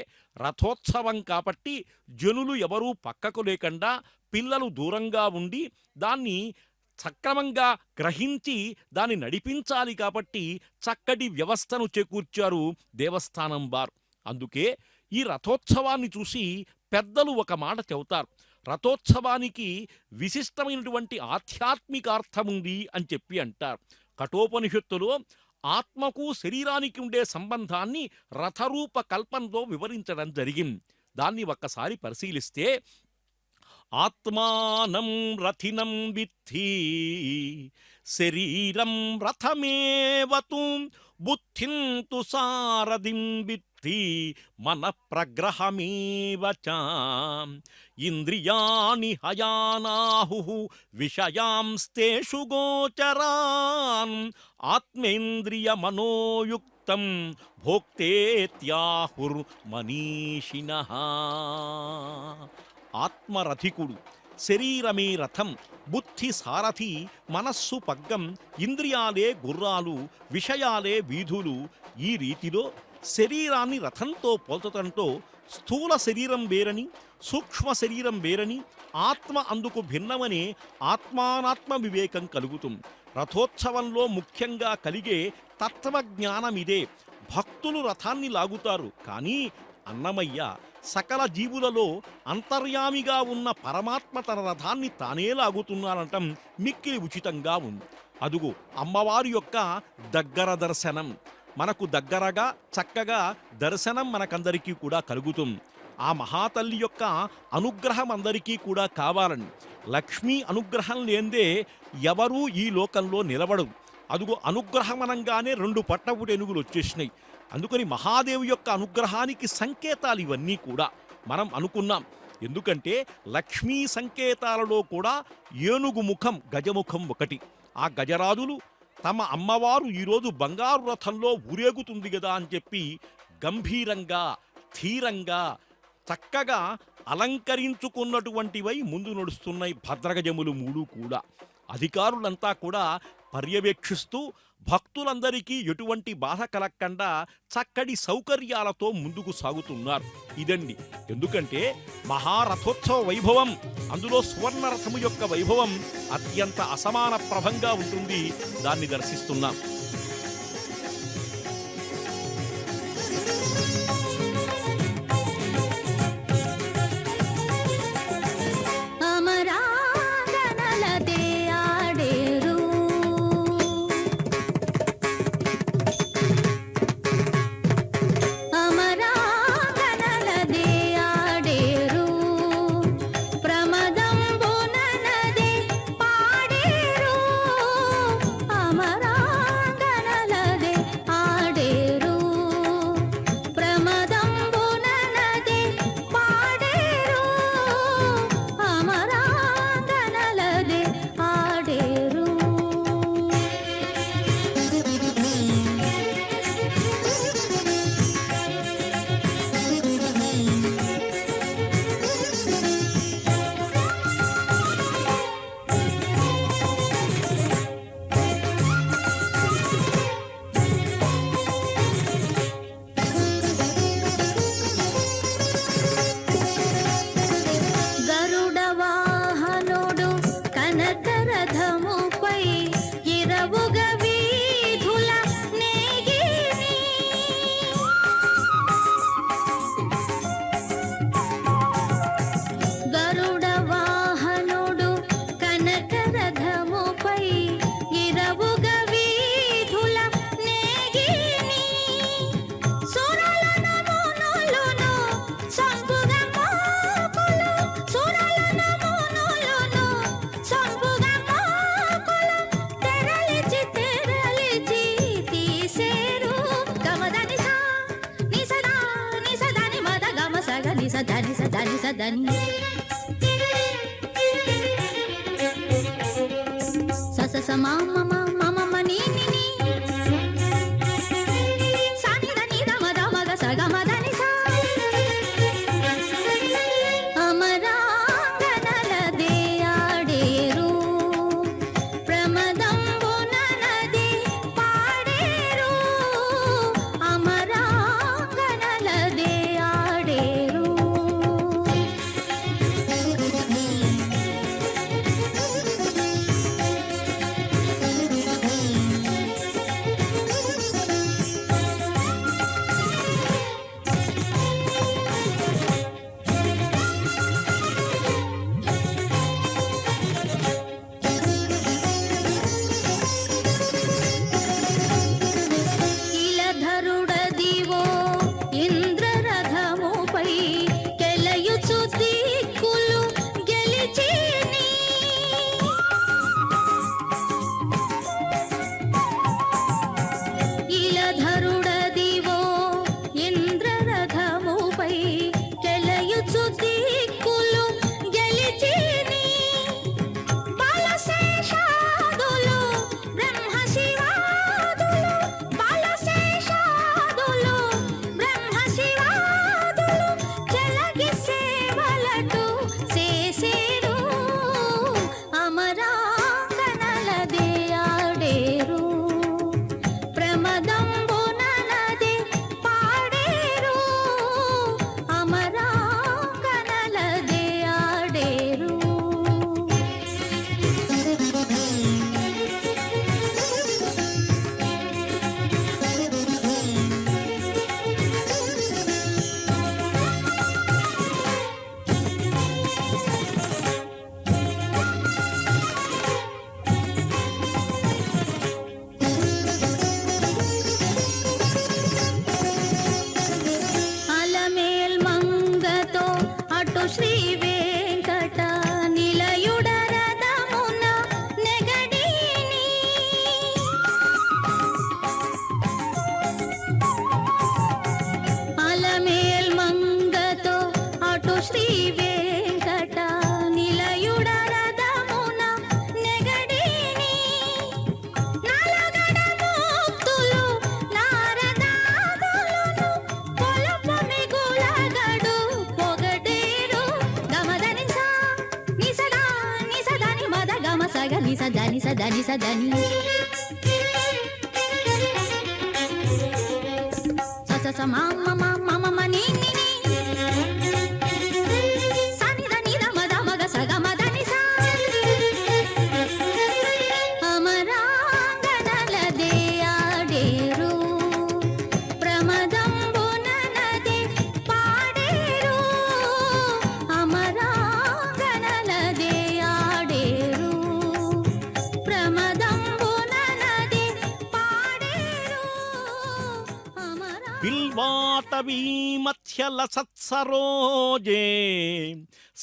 [SPEAKER 3] రథోత్సవం కాబట్టి జనులు ఎవరూ పక్కకు లేకుండా పిల్లలు దూరంగా ఉండి దాన్ని సక్రమంగా గ్రహించి దాన్ని నడిపించాలి కాబట్టి చక్కటి వ్యవస్థను చేకూర్చారు దేవస్థానం వారు. అందుకే ఈ రథోత్సవాన్ని చూసి పెద్దలు ఒక మాట చెబుతారు, రథోత్సవానికి విశిష్టమైనటువంటి ఆధ్యాత్మికార్థం ఉంది అని చెప్పి అంటారు. కఠోపనిషత్తులో ఆత్మకు శరీరానికి ఉండే సంబంధాన్ని రథరూప కల్పంలో వివరించడం జరిగింది. దాన్ని ఒక్కసారి పరిశీలిస్తే ఆత్మానం రథినం విద్ధి శరీరం రథమేవతు బుద్ధిం తు సారథిం విద్ధి మన ప్రగ్రహమేవ చ ఇంద్రియాణి హయానాహు విషయాంస్తేషు గోచరాన్ ఆత్మేంద్రియ మనోయుక్తం భోక్తేత్యాహుర్ మనీషిణః. ఆత్మరథికుడు, శరీరమే రథం, బుద్ధి సారథి, మనస్సు పగ్గం, ఇంద్రియాలే గుర్రాలు, విషయాలే వీధులు. ఈ రీతిలో శరీరాన్ని రథంతో పోల్చటంతో స్థూల శరీరం వేరని, సూక్ష్మ శరీరం వేరని, ఆత్మ అందుకు భిన్నమనే ఆత్మానాత్మ వివేకం కలుగుతుంది. రథోత్సవంలో ముఖ్యంగా కలిగే తత్వజ్ఞానమిదే. భక్తులు రథాన్ని లాగుతారు, కానీ అన్నమయ్య సకల జీవులలో అంతర్యామిగా ఉన్న పరమాత్మ తన రథాన్ని తానే లాగుతున్నానంటం మిక్కిలి ఉచితంగా ఉంది. అదుగు అమ్మవారి యొక్క దగ్గర దర్శనం, మనకు దగ్గరగా చక్కగా దర్శనం మనకందరికీ కూడా కలుగుతుంది. ఆ మహాతల్లి యొక్క అనుగ్రహం అందరికీ కూడా కావాలని, లక్ష్మీ అనుగ్రహం లేందే ఎవరూ ఈ లోకంలో నిలబడు. అదుగు అనుగ్రహమనంగానే 2 పట్టపుటెనుగులు వచ్చేసినాయి. అందుకని మహాదేవి యొక్క అనుగ్రహానికి సంకేతాలు ఇవన్నీ కూడా మనం అనుకున్నాం. ఎందుకంటే లక్ష్మీ సంకేతాలలో కూడా ఏనుగు ముఖం, గజముఖం ఒకటి. ఆ గజరాజులు తమ అమ్మవారు ఈరోజు బంగారు రథంలో ఊరేగుతుంది కదా అని చెప్పి గంభీరంగా ధీరంగా చక్కగా అలంకరించుకున్నటువంటివై ముందు నడుస్తున్నాయి భద్రగజములు 3 కూడా. అధికారులంతా కూడా పర్యవేక్షిస్తూ భక్తులందరికీ ఎటువంటి బాధ కలగకుండా చక్కటి సౌకర్యాలతో ముందుకు సాగుతున్నారు. ఇదండి, ఎందుకంటే మహారథోత్సవ వైభవం, అందులో సువర్ణరథము యొక్క వైభవం అత్యంత అసమాన ప్రభంగా ఉంటుంది. దాన్ని దర్శిస్తున్నాం.
[SPEAKER 2] అమరాంగ దని స దని స దని స స స మా మ మ మ మ మ ని ని ని సా ని ద ని ద మ ద మ గ స గ మ ద ని సా అమరాంగనలదే ఆడేరు ప్రమదంబుననదే పాడేరు అమరాంగనలదే ఆడేరు ఇలధరుడదివో ఇంద్రరథముపై కెలయుచు దిక్కులు గెలిచిని ఇలధరుడదివో ఇంద్రరథముపై కెలయుచు దిక్కులు గెలిచిని బాలశేషాదులు బ్రహ్మ శివాదులు బాలశేషాదులు బ్రహ్మ శివాదులు చెలగి సేవలటు చేసేరు అమరాంగనలదే ఆడేరు ప్రమదంబుననదే పాడేరు అమరాంగనలదే ఆడేరు అలమేల్ మంగతో అటు శ్రీ వెంకట నిలయుడ రథమున నెగడీని అలమేల్ మంగతో అటు శ్రీ వెంకట నిలయుడ రథమున నెగడీని నలగడ ముక్తులు నారదాదులను పొలపు మిగులగడు పొగడేరు గమదని సా నిసదా నిసదని మద గమ సగ నిసదని సదని సదని స స స మా మ మ మ మ మ ని ని ని సా ని ద ని ద మ ద మ గ స గ మ ద ని సా అమరాంగనలదే ఆడేరు ప్రమదంబుననదే పాడేరు అమరాంగనలదే ఆడేరు ప్రమదంబుననదే పాడేరు
[SPEAKER 3] బిల్వాటవీ మధ్యల సత్సరోజే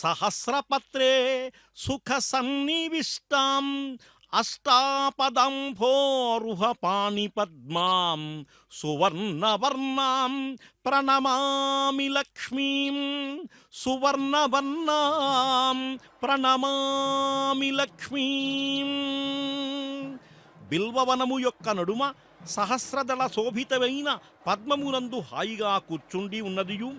[SPEAKER 3] సహస్రపత్రే సుఖ సన్నివిష్టాం అష్టాపదంభోరుహ పాణి పద్మాం సువర్ణవర్ణాం ప్రణమామి లక్ష్మీం సువర్ణవర్ణాం ప్రణమామి లక్ష్మీం బిల్వవనము యొక్క నడుమ సహస్రదళ శోభితమైన పద్మమునందు హాయిగా కూర్చుండి ఉన్నదియు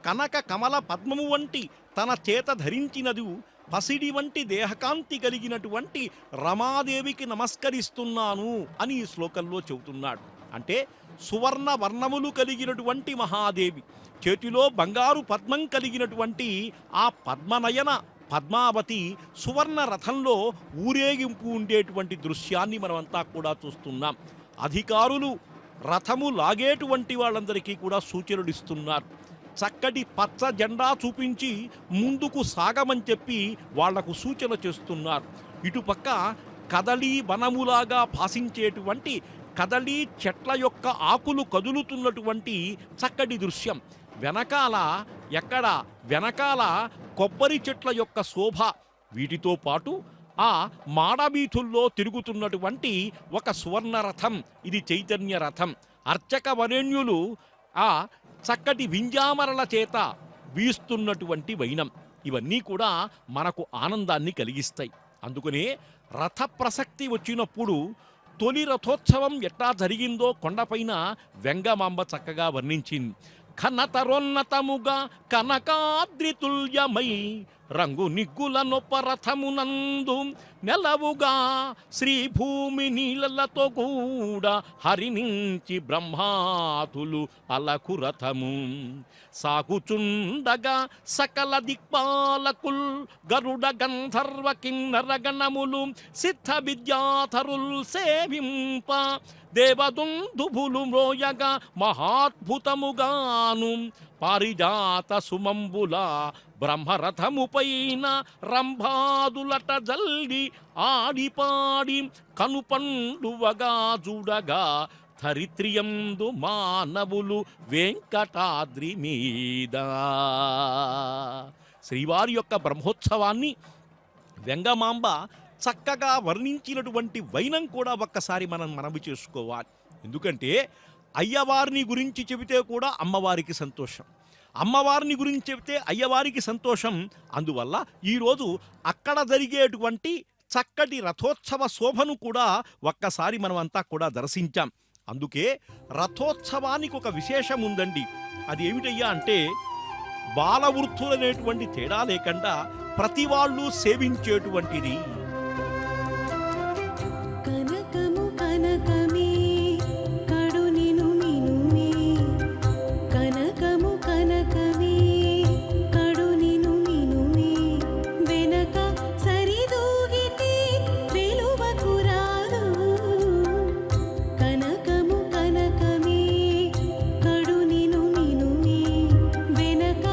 [SPEAKER 3] కనక కమల పద్మము వంటి తన చేత ధరించినది పసిడి వంటి దేహకాంతి కలిగినటువంటి రమాదేవికి నమస్కరిస్తున్నాను అని ఈ శ్లోకంలో చెబుతున్నాడు. అంటే సువర్ణ వర్ణములు కలిగినటువంటి మహాదేవి, చేతిలో బంగారు పద్మం కలిగినటువంటి ఆ పద్మనయన పద్మావతి సువర్ణ రథంలో ఊరేగింపు ఉండేటువంటి దృశ్యాన్ని మనమంతా కూడా చూస్తున్నాం. అధికారులు రథము లాగేటువంటి వాళ్ళందరికీ కూడా సూచనలు ఇస్తున్నారు. చక్కటి పచ్చ జెండా చూపించి ముందుకు సాగమని చెప్పి వాళ్లకు సూచన చేస్తున్నారు. ఇటుపక్క కదలీ వనములాగా భాసించేటువంటి కదలీ చెట్ల యొక్క ఆకులు కదులుతున్నటువంటి చక్కటి దృశ్యం. వెనకాల కొబ్బరి చెట్ల యొక్క శోభ. వీటితో పాటు ఆ మాడవీధుల్లో తిరుగుతున్నటువంటి ఒక సువర్ణ రథం, ఇది చైతన్య రథం. అర్చక వరేణ్యులు ఆ చక్కటి వింజామరల చేత వీస్తున్నటువంటి వైనం ఇవన్నీ కూడా మనకు ఆనందాన్ని కలిగిస్తాయి. అందుకనే రథ ప్రసక్తి వచ్చినప్పుడు తొలి రథోత్సవం ఎట్లా జరిగిందో కొండపైన వెంగమాంబ చక్కగా వర్ణించింది. ఘనతరోన్నతముగా కనకాద్రితుల్యమై రంగు నిగ్గుల నొప్ప రథమునందు నెలవుగా శ్రీభూమి నీళ్ళతో కూడా హరినించి బ్రహ్మాతులు అలకు రథము సాగుచుండగా సకల దిక్పాలకుల్ గరుడ గంధర్వ కిన్నర గణములు సిద్ధ విద్యాధరుల్ సేవింప దేవదుందుభులు మ్రోయగా మహాద్భుతముగాను పారిజాత సుమంబుల బ్రహ్మరథముపైన రంభాదులట జల్లి ఆడిపాడి కనుపండువగా చూడగా ధరిత్రియందు మానవులు వెంకటాద్రి మీద. శ్రీవారి యొక్క బ్రహ్మోత్సవాన్ని వెంగమాంబ చక్కగా వర్ణించినటువంటి వైనం కూడా ఒక్కసారి మనం మనవి చేసుకోవాలి. ఎందుకంటే అయ్యవారిని గురించి చెబితే కూడా అమ్మవారికి సంతోషం, అమ్మవారిని గురించి చెబితే అయ్యవారికి సంతోషం. అందువల్ల ఈరోజు అక్కడ జరిగేటువంటి చక్కటి రథోత్సవ శోభను కూడా ఒక్కసారి మనమంతా కూడా దర్శించాం. అందుకే రథోత్సవానికి ఒక విశేషం ఉందండి. అది ఏమిటయ్యా అంటే బాలవృద్ధులనేటువంటి తేడా లేకుండా ప్రతి వాళ్ళు సేవించేటువంటిది.
[SPEAKER 5] కనకము కనకమే కడు నిను మినుమే కనకము కనకమే కడు నిను మినుమే వెనక సరిదూగితే వెలువకు రాదు కనకము కనకమే కడు నిను మినుమే వెనక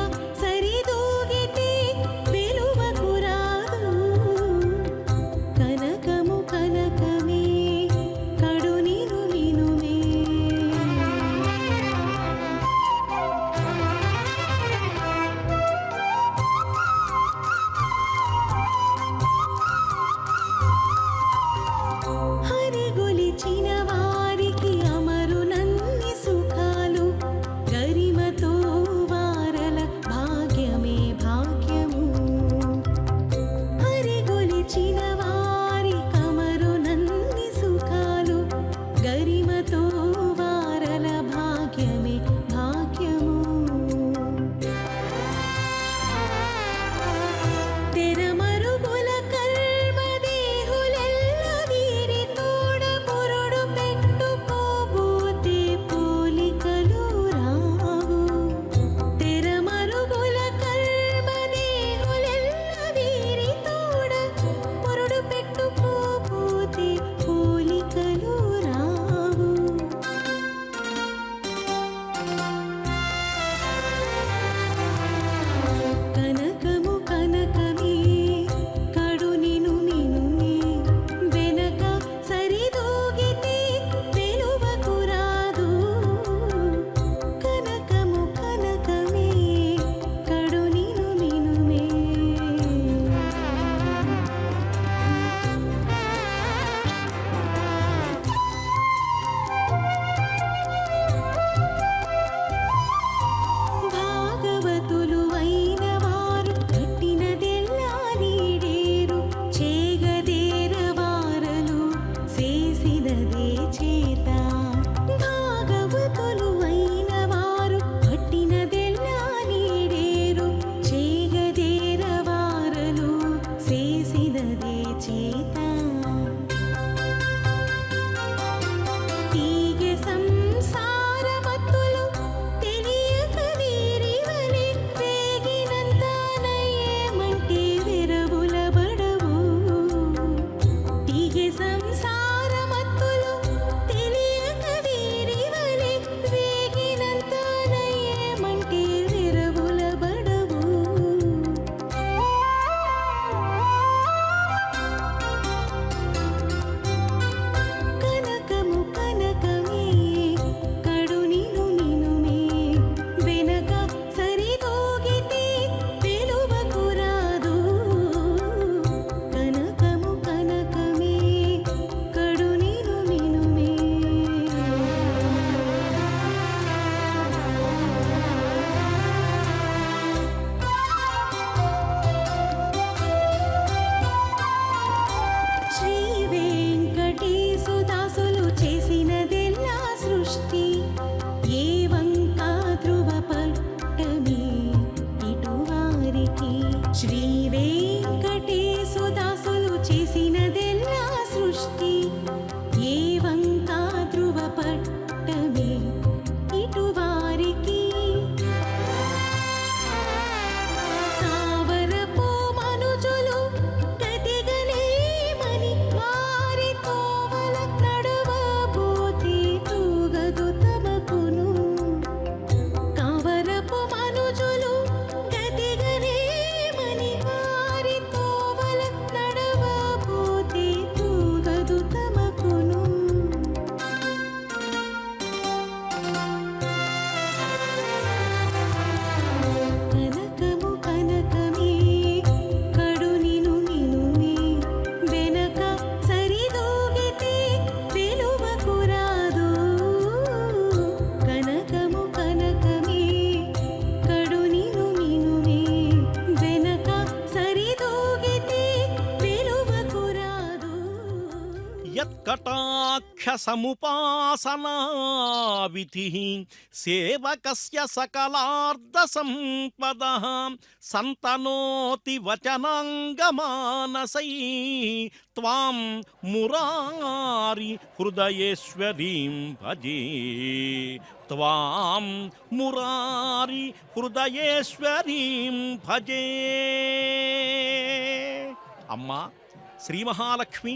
[SPEAKER 5] సరిదూగితే వెలువకు రాదు కనకము కనకమే కడు నిను నినుమే వెనక సరిదూగితే పిలువకురాదు కనకము కనకమే కడు నిను నినుమే వెనక సరిదూగితే పిలువకురాదు
[SPEAKER 3] యత్కటాక్ష సముపాసనా విధి సేవకస్య సకలార్ధ సంపద సంతనోతి వచనాంగమానసై త్వాం మురారి హృదయేశ్వరీం భజే త్వాం మురారి హృదయేశ్వరీం భజే. అమ్మా శ్రీ మహాలక్ష్మి,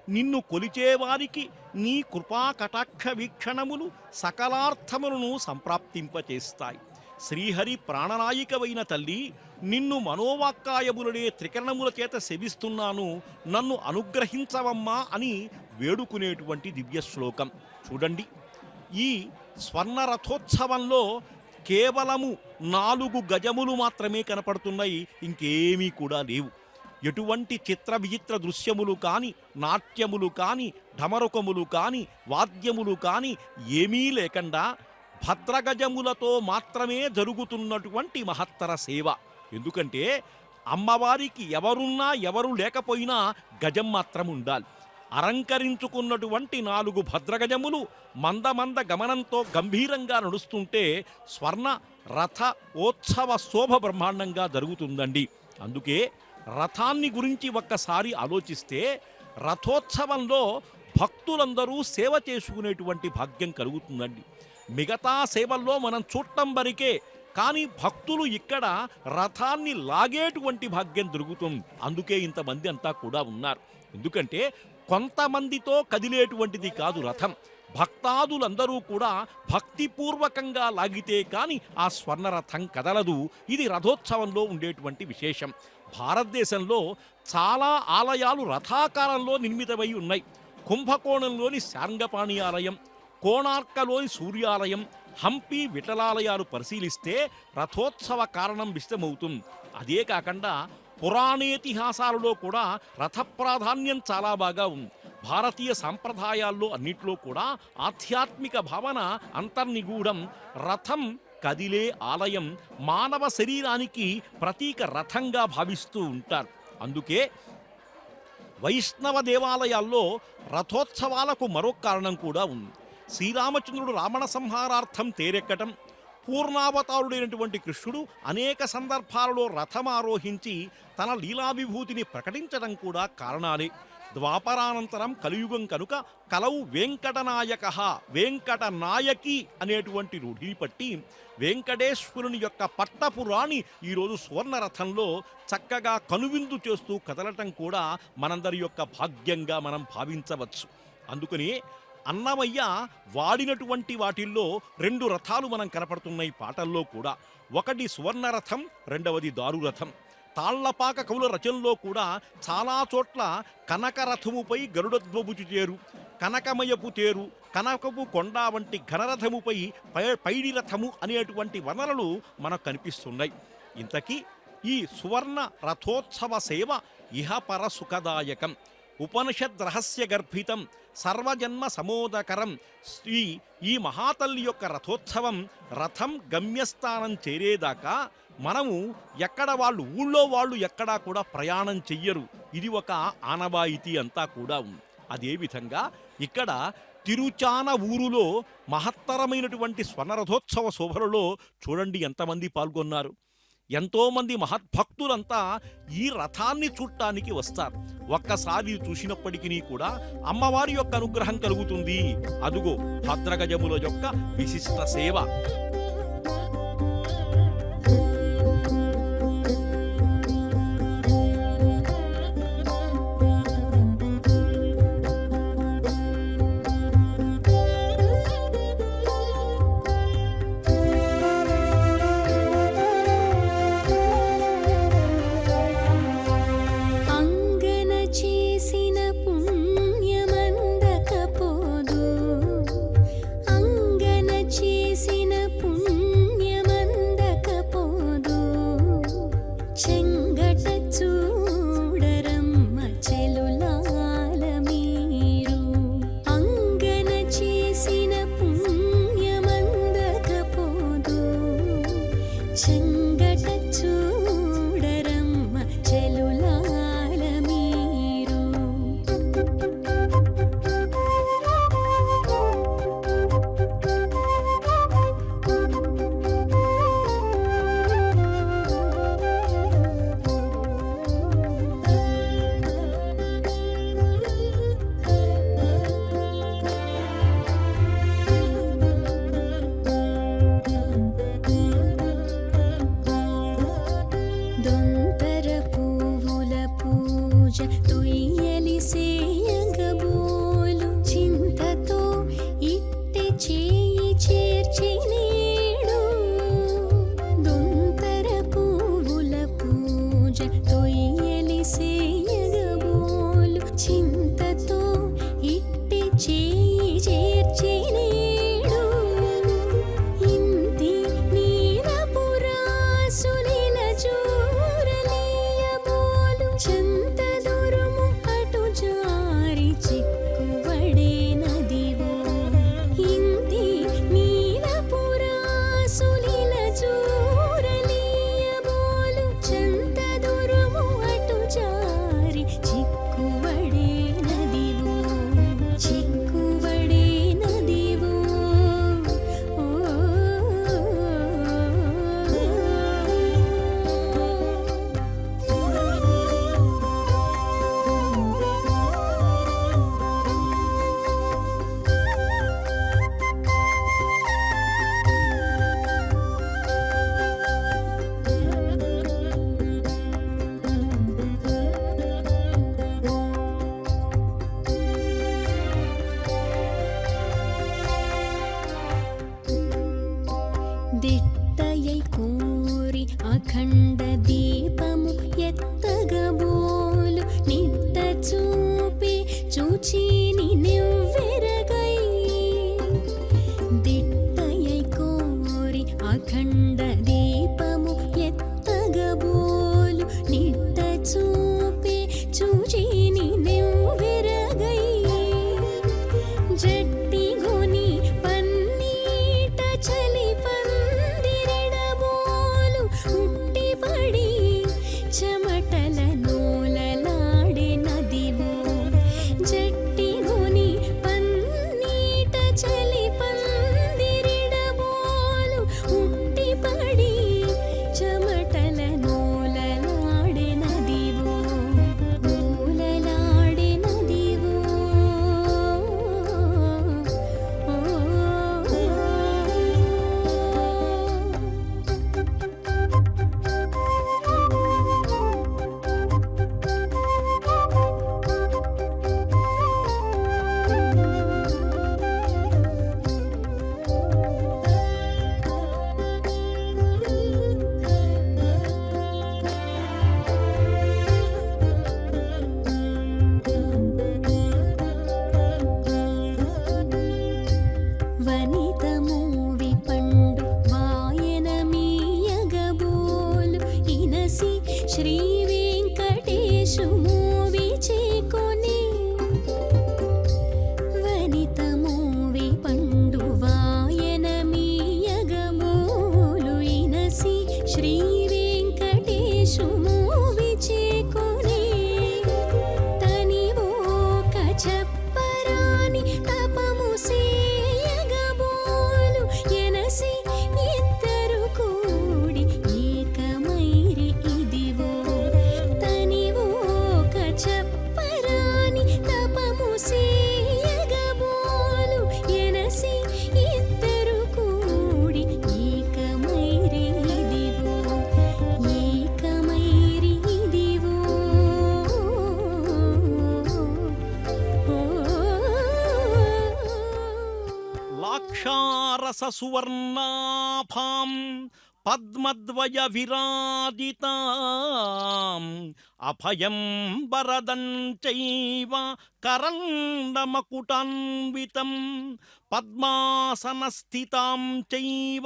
[SPEAKER 3] నిన్ను కొలిచేవారికి నీ కృపా కటాక్ష వీక్షణములు సకలార్థములను సంప్రాప్తింపచేస్తాయి. శ్రీహరి ప్రాణనాయికవైన తల్లి, నిన్ను మనోవాక్కాయములనే త్రికరణముల చేత సెవిస్తున్నాను, నన్ను అనుగ్రహించవమ్మా అని వేడుకునేటువంటి దివ్య శ్లోకం చూడండి. ఈ స్వర్ణ రథోత్సవంలో కేవలము 4 గజములు మాత్రమే కనపడుతున్నాయి, ఇంకేమీ కూడా లేవు. ఎటువంటి చిత్ర విచిత్ర దృశ్యములు కాని, నాట్యములు కాని, ఢమరుకములు కాని, వాద్యములు కాని ఏమీ లేకుండా భద్రగజములతో మాత్రమే జరుగుతున్నటువంటి మహత్తర సేవ. ఎందుకంటే అమ్మవారికి ఎవరున్నా ఎవరు లేకపోయినా గజం మాత్రం ఉండాలి. అలంకరించుకున్నటువంటి 4 భద్రగజములు మందమంద గమనంతో గంభీరంగా నడుస్తుంటే స్వర్ణ రథ ఓత్సవ శోభ బ్రహ్మాండంగా జరుగుతుందండి. అందుకే రథాన్ని గురించి ఒక్కసారి ఆలోచిస్తే రథోత్సవంలో భక్తులందరూ సేవ చేసుకునేటువంటి భాగ్యం కలుగుతుందండి. మిగతా సేవల్లో మనం చూడటం వరకే, కానీ భక్తులు ఇక్కడ రథాన్ని లాగేటువంటి భాగ్యం దొరుకుతుంది. అందుకే ఇంతమంది అంతా కూడా ఉన్నారు. ఎందుకంటే కొంతమందితో కదిలేటువంటిది కాదు రథం. భక్తాదులందరూ కూడా భక్తిపూర్వకంగా లాగితే కాని ఆ స్వర్ణరథం కదలదు. ఇది రథోత్సవంలో ఉండేటువంటి విశేషం. భారతదేశంలో చాలా ఆలయాలు రథాకారంలో నిర్మితమై ఉన్నాయి. కుంభకోణంలోని శార్ంగపాణి ఆలయం, కోణార్కలోని సూర్యాలయం, హంపి విఠలాలయాలు పరిశీలిస్తే రథోత్సవ కారణం విశదమవుతుంది. అదే కాకుండా పురాణేతిహాసాలలో కూడా రథ ప్రాధాన్యం చాలా బాగా ఉంది. భారతీయ సాంప్రదాయాల్లో అన్నిట్లో కూడా ఆధ్యాత్మిక భావన అంతర్నిగూఢం. రథం కదిలే ఆలయం, మానవ శరీరానికి ప్రతీక రథంగా భావిస్తూ ఉంటారు. అందుకే వైష్ణవ దేవాలయాల్లో రథోత్సవాలకు మరొక కారణం కూడా ఉంది. శ్రీరామచంద్రుడు రావణ సంహారార్థం తేరెక్కటం, పూర్ణావతారుడైనటువంటి కృష్ణుడు అనేక సందర్భాలలో రథమారోహించి తన లీలావిభూతిని ప్రకటించడం కూడా కారణాలే. ద్వాపరానంతరం కలియుగం కనుక కలవు వెంకటనాయక, వెంకటనాయకి అనేటువంటి రూఢిని పట్టి వెంకటేశ్వరుని యొక్క పట్టపురాణి ఈరోజు సువర్ణరథంలో చక్కగా కనువిందు చేస్తూ కదలటం కూడా మనందరి యొక్క భాగ్యంగా మనం భావించవచ్చు. అందుకని అన్నమయ్య వాడినటువంటి వాటిల్లో 2 రథాలు మనం కనపడుతున్నాయి పాటల్లో కూడా. ఒకటి సువర్ణరథం, రెండవది దారురథం. తాళ్లపాక కవుల రచనలో కూడా చాలా చోట్ల కనకరథముపై గరుడధ్వజు తేరు, కనకమయపు తేరు, కనకపు కొండ వంటి ఘనరథముపై పైడి రథము అనేటువంటి వర్ణనలు మనకు కనిపిస్తున్నాయి. ఇంతకీ ఈ సువర్ణ రథోత్సవ సేవ ఇహపర సుఖదాయకం, ఉపనిషద్ రహస్య గర్భితం, సర్వజన్మ సమోదకరం. ఈ మహాతల్లి యొక్క రథోత్సవం రథం గమ్యస్థానం చేరేదాకా మనము ఎక్కడ ఊళ్ళో వాళ్ళు ఎక్కడా కూడా ప్రయాణం చెయ్యరు. ఇది ఒక ఆనవాయితీ అంతా కూడా ఉంది. అదేవిధంగా ఇక్కడ తిరుచాన ఊరులో మహత్తరమైనటువంటి స్వర్ణరథోత్సవ శోభలలో చూడండి ఎంతమంది పాల్గొన్నారు. ఎంతోమంది మహద్భక్తులంతా ఈ రథాన్ని చూడటానికి వస్తారు. ఒక్కసారి చూసినప్పటికీ కూడా అమ్మవారి యొక్క అనుగ్రహం కలుగుతుంది. అదుగో భద్రగజముల యొక్క విశిష్ట సేవ.
[SPEAKER 5] అంగన చేసిన పుణ్యమందకపోదు అంగన చే చెంగట చూడరమ్మ చెలులాల మీరు దొంతర పువ్వుల పూజ తొయ్యలి సేయగబోలు చింతతో ఇట్టె చేయి చేర్చి నేడు దొంతర పువ్వుల పూజ తొయ్యలి సేయగబోలు చింతతో ఇట్టె చేయి చేర్చి నేడు ఇంటి నీలపురాసునిల చూరలీయబోలు చెంత దూరము అటు జారి చిక్కువడే నదివో ఇంటి నీలపురాసునిల చూరలీయబోలు చెంత దూరము అటు జారి చిక్కువడే నదివో చిక్కువడే నదివో ఓ దిట్టయై కోరి అఖండ దీపము ఎత్తగబోలు నిట్ట చూపి చూచిని నివ్వెరగై దిట్టయై కోరి అఖండ దీపము ఎత్తగబోలు నిట్ట చూపి చూచిని నివ్వెరగై జట్టి గొని పన్నీట చలి పందిరిడబోలు ఉట్టిపడి చెమటల నూలలాడే నదివో జట్టి గొని పన్నీట చలి పందిరిడబోలు ఉట్టిపడి చెమటల నూలలాడే నదివో నూలలాడే నదివో వనిత మూవి పండు వాయనమీయగబోలు ఇనసి శ్రీ వెంకటేశు మూవి చేకొని వనిత మూవి పండు వాయనమీయగబోలు ఇనసి శ్రీ వెంకటేశు మూవి చేకొని తనివోక చెప్పరాని తపము సేయగబోలు ఎనసి ఇద్దరు కూడి ఏకమైరి ఇదివో తనివోక చెప్పరాని తపము సేయగబోలు ఎనసి ఇద్దరు కూడి ఏకమైరి ఇదివో ఏకమైరి ఇదివో
[SPEAKER 3] లాక్షారస సువర్ణాభాం పద్మద్వయ విరాజితాం అభయం వరదం చైవ కరండమకుటాన్వితం పద్మాసనస్థితాం చైవ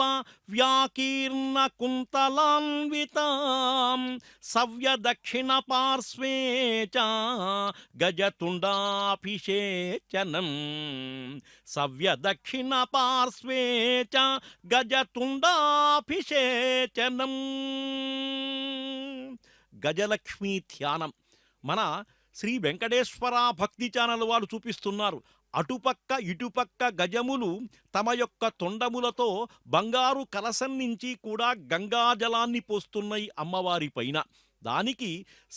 [SPEAKER 3] వ్యాకీర్ణ కుంతలాన్వితాం సవ్యదక్షిణ పార్శ్వే చ గజతుండాభిషేచనం సవ్యదక్షిణ పార్శ్వే చ గజతుండాభిషేచనం. గజలక్ష్మీ ధ్యానం మన శ్రీ వెంకటేశ్వర భక్తి ఛానల్ వారు చూపిస్తున్నారు. అటుపక్క ఇటుపక్క గజములు తమ యొక్క తొండములతో బంగారు కలశం నుంచి కూడా గంగాజలాన్ని పోస్తున్నాయి అమ్మవారి పైన. దానికి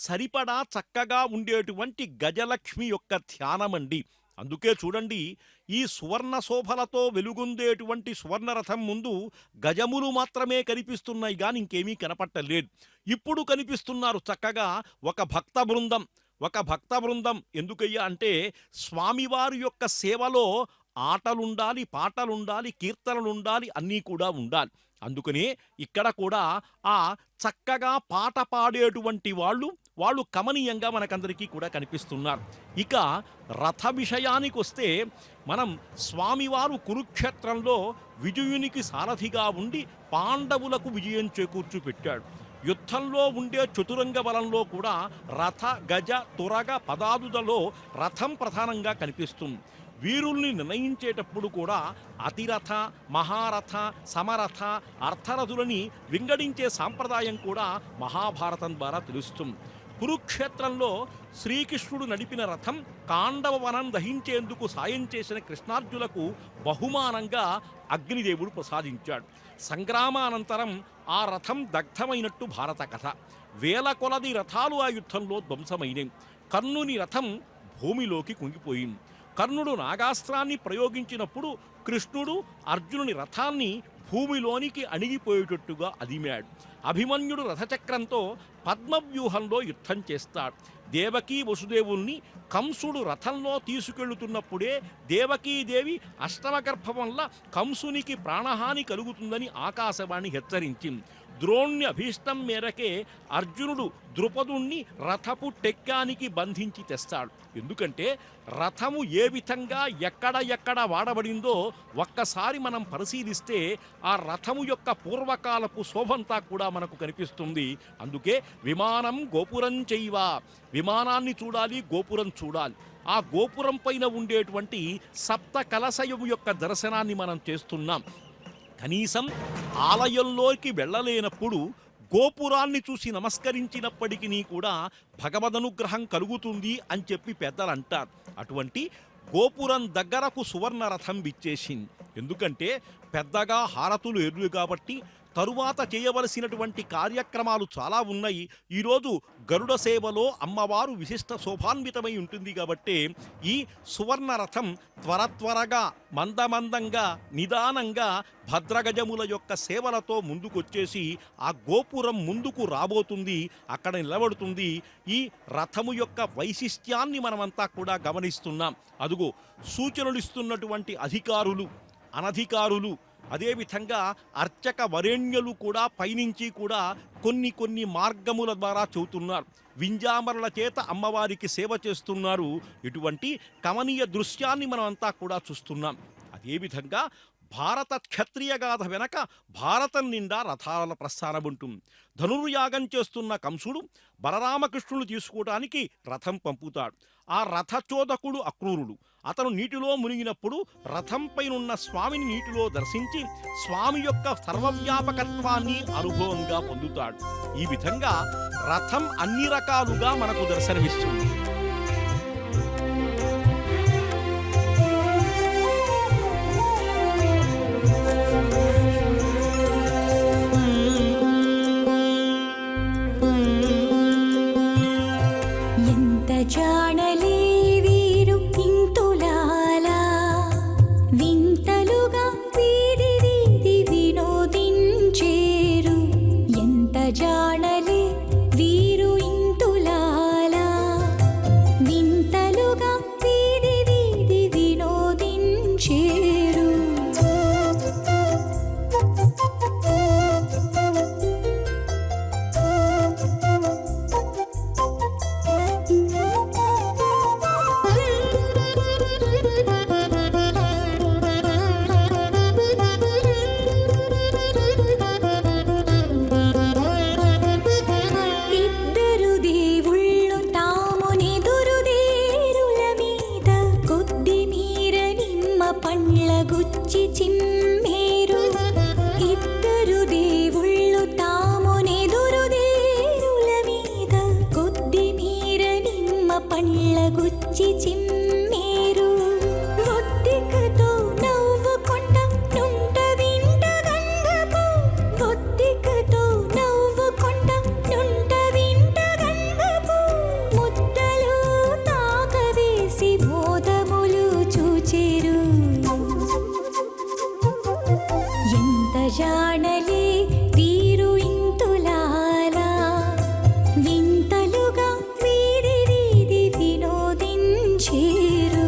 [SPEAKER 3] సరిపడా చక్కగా ఉండేటువంటి గజలక్ష్మి యొక్క ధ్యానమండి. అందుకే చూడండి, ఈ సువర్ణ శోభలతో వెలుగొందేటువంటి సువర్ణరథం ముందు గజములు మాత్రమే కనిపిస్తున్నాయి కానీ ఇంకేమీ కనపట్టలేదు. ఇప్పుడు కనిపిస్తున్నారు చక్కగా ఒక భక్త బృందం. ఎందుకయ్యా అంటే స్వామివారి యొక్క సేవలో ఆటలుండాలి, పాటలుండాలి, కీర్తనలుండాలి, అన్నీ కూడా ఉండాలి. అందుకనే ఇక్కడ కూడా ఆ చక్కగా పాట పాడేటువంటి వాళ్ళు కమనీయంగా మనకందరికీ కూడా కనిపిస్తున్నారు. ఇక రథ విషయానికి వస్తే మనం స్వామివారు కురుక్షేత్రంలో విజయునికి సారథిగా ఉండి పాండవులకు విజయం చేకూర్చు పెట్టాడు. యుద్ధంలో ఉండే చతురంగ బలంలో కూడా రథ, గజ, తురగ పదాదులలో రథం ప్రధానంగా కనిపిస్తుంది. వీరుల్ని నిర్ణయించేటప్పుడు కూడా అతిరథ, మహారథ, సమరథ, అర్థరథులని వింగడించే సాంప్రదాయం కూడా మహాభారతం ద్వారా తెలుస్తుంది. కురుక్షేత్రంలో శ్రీకృష్ణుడు నడిపిన రథం కాండవ వనం దహించేందుకు సాయం చేసిన కృష్ణార్జులకు బహుమానంగా అగ్నిదేవుడు ప్రసాదించాడు. సంగ్రామానంతరం ఆ రథం దగ్ధమైనట్టు భారత కథ. వేల కొలది రథాలు ఆ యుద్ధంలో ధ్వంసమైనవి. కర్ణుని రథం భూమిలోకి కుంగిపోయింది. కర్ణుడు నాగాస్త్రాన్ని ప్రయోగించినప్పుడు కృష్ణుడు అర్జునుని రథాన్ని భూమిలోనికి అణిగిపోయేటట్టుగా అదిమాడు. అభిమన్యుడు రథచక్రంతో పద్మవ్యూహంలో యుద్ధం చేస్తాడు. దేవకీ వసుదేవుల్ని కంసుడు రథంలో తీసుకెళ్తున్నప్పుడే దేవకీదేవి అష్టమగర్భం వల్ల కంసునికి ప్రాణహాని కలుగుతుందని ఆకాశవాణి హెచ్చరించింది. ద్రోణ్ణి అభీష్టం మేరకే అర్జునుడు ద్రుపదుణ్ణి రథపు టెక్కానికి బంధించి తెస్తాడు. ఎందుకంటే రథము ఏ విధంగా ఎక్కడ వాడబడిందో ఒక్కసారి మనం పరిశీలిస్తే ఆ రథము యొక్క పూర్వకాలపు శోభంతా కూడా మనకు కనిపిస్తుంది. అందుకే విమానం గోపురం చైవ, విమానాన్ని చూడాలి, గోపురం చూడాలి. ఆ గోపురం పైన ఉండేటువంటి సప్త కలశయము యొక్క దర్శనాన్ని మనం చేస్తున్నాం. కనీసం ఆలయంలోకి వెళ్ళలేనప్పుడు గోపురాన్ని చూసి నమస్కరించినప్పటికీ కూడా భగవదనుగ్రహం కలుగుతుంది అని చెప్పి పెద్దలు అంటారు. అటువంటి గోపురం దగ్గరకు సువర్ణ రథం విచ్చేసింది. ఎందుకంటే పెద్దగా హారతులు ఎర్రు కాబట్టి తరువాత చేయవలసినటువంటి కార్యక్రమాలు చాలా ఉన్నాయి. ఈరోజు గరుడ సేవలో అమ్మవారు విశిష్ట శోభాన్వితమై ఉంటుంది కాబట్టి ఈ సువర్ణ రథం త్వరగా మందమందంగా నిదానంగా భద్రగజముల యొక్క సేవలతో ముందుకొచ్చేసి ఆ గోపురం ముందుకు రాబోతుంది, అక్కడ నిలబడుతుంది. ఈ రథము యొక్క వైశిష్ట్యాన్ని మనమంతా కూడా గమనిస్తున్నాం. అదుగో సూచనలు ఇస్తున్నటువంటి అధికారులు, అనధికారులు, అదేవిధంగా అర్చక వరేణ్యులు కూడా పైనుంచి కూడా కొన్ని మార్గముల ద్వారా చెబుతున్నారు. వింజామరల చేత అమ్మవారికి సేవ చేస్తున్నారు. ఇటువంటి కమనీయ దృశ్యాన్ని మనమంతా కూడా చూస్తున్నాం. అదేవిధంగా భారత క్షత్రియ గాథ వెనక భారతం నిండా రథాల ప్రస్థానం ఉంటుంది. ధనుర్యాగం చేస్తున్న కంసుడు బలరామకృష్ణులు తీసుకోవడానికి రథం పంపుతాడు. ఆ రథచోదకుడు అక్రూరుడు. అతను నీటిలో మునిగినప్పుడు రథంపైనున్న స్వామిని నీటిలో దర్శించి స్వామి యొక్క సర్వవ్యాపకత్వాన్ని అనుభవంగా పొందుతాడు. ఈ విధంగా రథం అన్ని రకాలుగా మనకు దర్శనమిస్తుంది.
[SPEAKER 5] జాణలే వీరు ఇంతులాలా వింతలుగా వీధి వినోదించేరు. ఎంత జాణలే వీరు ఇంతులాలా జాణలే వీరు ఇంతులాలా వింతలుగా వీరి వీధి వినోదించేరు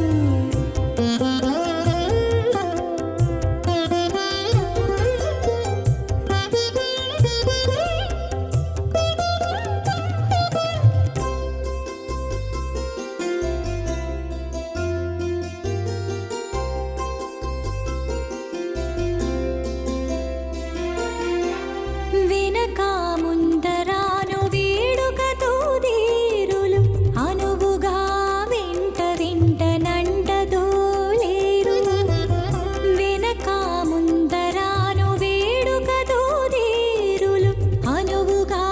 [SPEAKER 5] వెనక ముందరాను వేడుకతో దేరులు అనువుగా వెంట వెంట నంటదోలేరు వెనక ముందరాను వేడుకతో దేరులు అనువుగా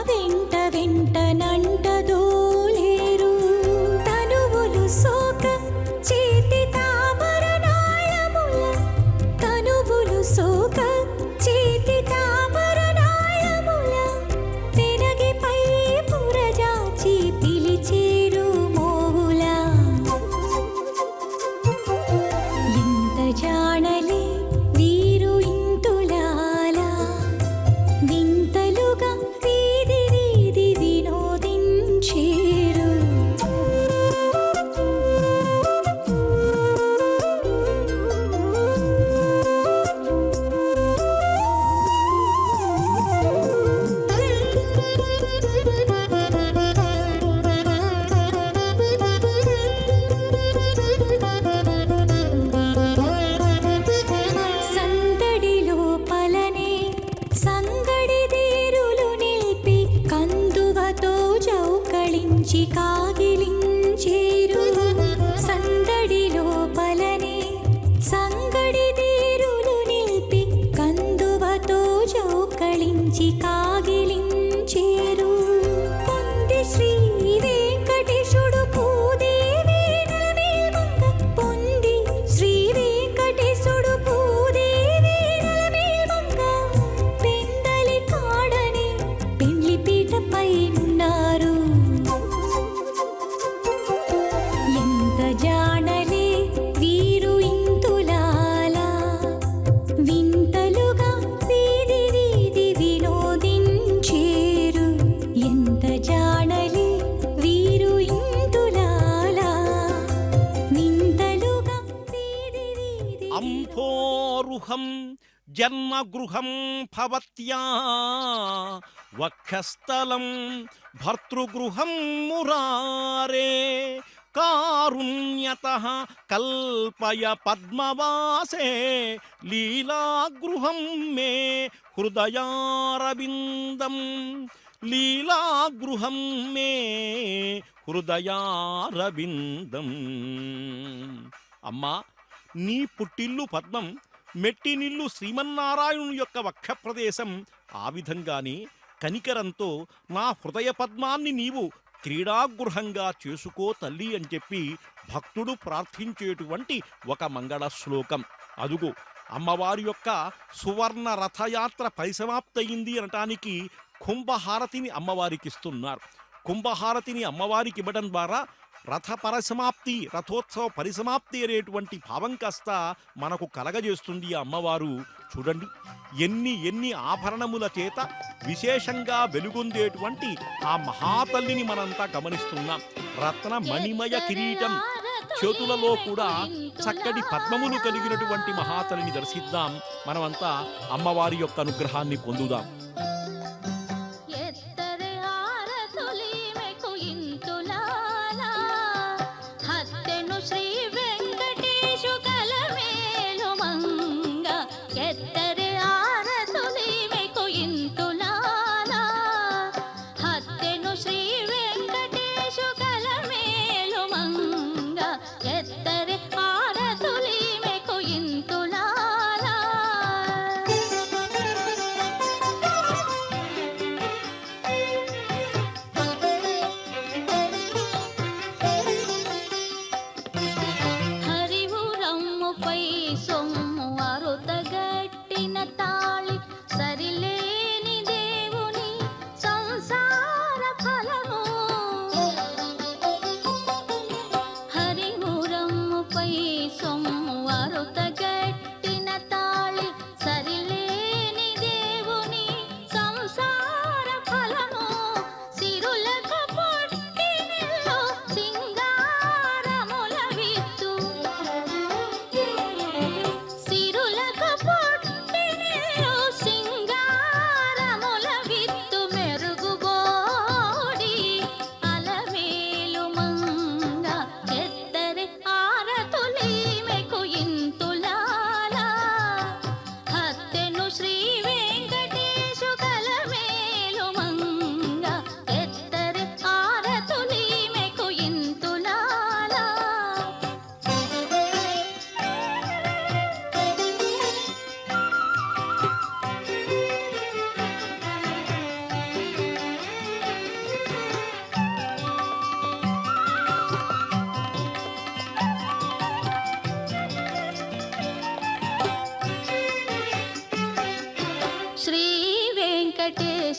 [SPEAKER 5] వెంట వెంట నంటదోలేరు తనువులు సోక చేతి తామరనాళముల తనువులు సోక చేతి తామరనాళముల పెనగిపై పురజాచి పిలిచేరు మోవుల ఇంత జాణలే వీరు ఇంతులాలా వింతలుగా వీధి వీధి వినోదించేరు సందడిలో పలనే సంగడి దేరులు నిల్పి కందువతో చౌకళించి కాగిలించేరు సందడిలో పలనే సంగడి దేరులు నిల్పి కందువతో చౌకళించి కాగిలించేరు పొంది శ్రీ వెంకటేశుడు భూదేవి నలమేల్మంగ పొంది శ్రీ వెంకటేశుడు భూదేవి నలమేల్మంగ పెందలి కాడని పెండ్లి పీటపై నున్నారు ఎంత జాణలే వీరు ఇంతులాలా వింతలుగా వీధి వీధి వినోదించేరు ఎంత జాణలే వీరు ఇంతులాలా వింతలుగా వీధి వీధి
[SPEAKER 3] అంఫోరుహం జన్మగృహం భవత్యా వక్షస్థలం భర్తృగృహం మురారే కారుణ్యతః కల్పయ పద్మవాసే లీలాగృహం మే హృదయారవిందం లీలాగృహం మే హృదయారవిందం అమ్మా నీ పుట్టిల్లు పద్మం మెట్టినిల్లు శ్రీమన్నారాయణుని యొక్క వక్షప్రదేశం ఆ విధంగానే కనికరంతో నా హృదయ పద్మాన్ని నీవు క్రీడాగృహంగా చేసుకో తల్లి అని చెప్పి భక్తుడు ప్రార్థించేటువంటి ఒక మంగళ శ్లోకం. అదుగు అమ్మవారి యొక్క సువర్ణ రథయాత్ర పరిసమాప్తయింది అనటానికి కుంభహారతిని అమ్మవారికి ఇస్తున్నారు. కుంభహారతిని అమ్మవారికి ఇవ్వడం ద్వారా రథ పరిసమాప్తి రథోత్సవ పరిసమాప్తి అనేటువంటి భావం కాస్త మనకు కలగజేస్తుంది ఆ అమ్మవారు. చూడండి ఎన్ని ఆభరణముల చేత విశేషంగా వెలుగొందేటువంటి ఆ మహాతల్లిని మనంతా గమనిస్తున్నాం. రత్న మణిమయ కిరీటం చేతులలో కూడా చక్కటి పద్మములు కలిగినటువంటి మహాతల్లిని దర్శిద్దాం. మనమంతా అమ్మవారి యొక్క అనుగ్రహాన్ని పొందుదాం.
[SPEAKER 2] ఎత్తరే ఆరతులీమెకు ఇంతులాలా హత్తెను శ్రీ వెంకటేశు కలమేలు మంగ ఎత్తరే ఆరతులీమెకు ఇంతులాలా హత్తెను శ్రీ వెంకటేశు కలమేలు మంగ ఎత్తరే ఆరతులీమెకు ఇంతులాలా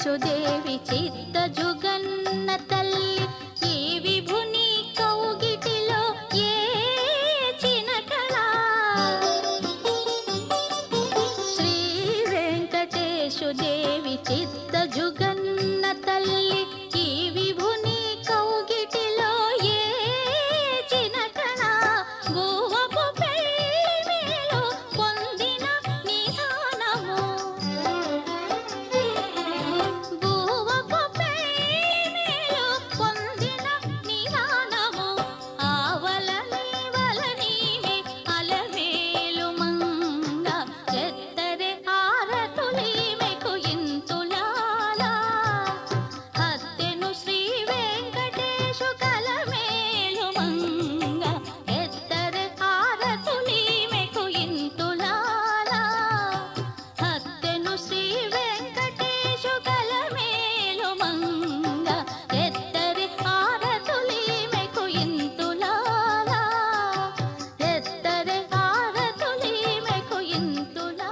[SPEAKER 2] వెంకటేశుదేవి చిత్త జుగన్న తల్లి ఈ విభుని కౌగిటిలో ఏ చినకళా శ్రీ వెంకటేశుదేవి చిత్త జుగన్న తల్లి ఈ విభుని కౌగిటిలో ఏ చినకళా గోవపు పెళ్ళిలో పొందిన నిధానము గోవపు పెళ్ళిలో పొందిన నిధానము ఆవలని వలనీవే అలవేలు మంగ ఎత్తరే ఆరతులీమెకు ఇంతులాలా హత్తెను శ్రీ వెంకటేశు కలమేలు మంగ ఎత్తరే ఆరతులీమెకు ఇంతులాలా హత్తెను శ్రీ వెంకటేశు కలమేలు మంగ ఎత్తరే ఆరతులీమెకు ఇంతులాలా ఎత్తరే ఆరతులీమెకు ఇంతులాలా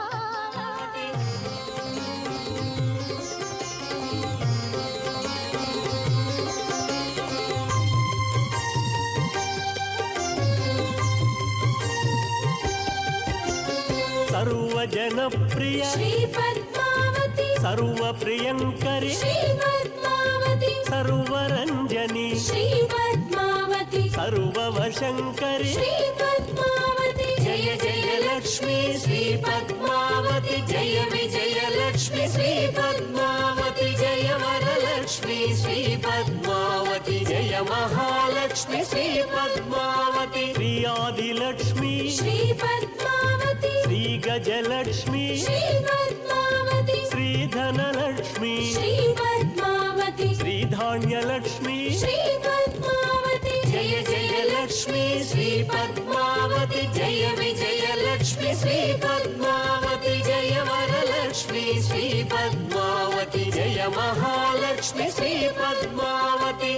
[SPEAKER 4] సర్వజనప్రియ
[SPEAKER 5] శ్రీ పద్మావతి
[SPEAKER 4] సర్వప్రియంకరి
[SPEAKER 5] శ్రీ పద్మావతి
[SPEAKER 4] సర్వరంజని
[SPEAKER 5] శ్రీ పద్మావతి
[SPEAKER 4] సర్వవశంకరి
[SPEAKER 5] శ్రీ పద్మావతి
[SPEAKER 4] జయ జయ లక్ష్మీ శ్రీ పద్మావతి జయ విజయ లక్ష్మి శ్రీ పద్మావతి జయ వరలక్ష్మి శ్రీ పద్మావతి జయ మహాలక్ష్మి శ్రీ పద్మావతి శ్రీ ఆదిలక్ష్మి
[SPEAKER 5] శ్రీ పద్మావతి
[SPEAKER 4] శ్రీ గజలక్ష్మి
[SPEAKER 5] శ్రీ పద్మావతి
[SPEAKER 4] శ్రీ ధనలక్ష్మి
[SPEAKER 5] శ్రీ పద్మావతి
[SPEAKER 4] శ్రీ ధాన్యలక్ష్మి
[SPEAKER 5] శ్రీ పద్మావతి
[SPEAKER 4] జయ జయ లక్ష్మి శ్రీ పద్మావతి జయ విజయ లక్ష్మి శ్రీ పద్మావతి జయ వరలక్ష్మి శ్రీ పద్మావతి జయ మహాలక్ష్మి శ్రీ పద్మావతి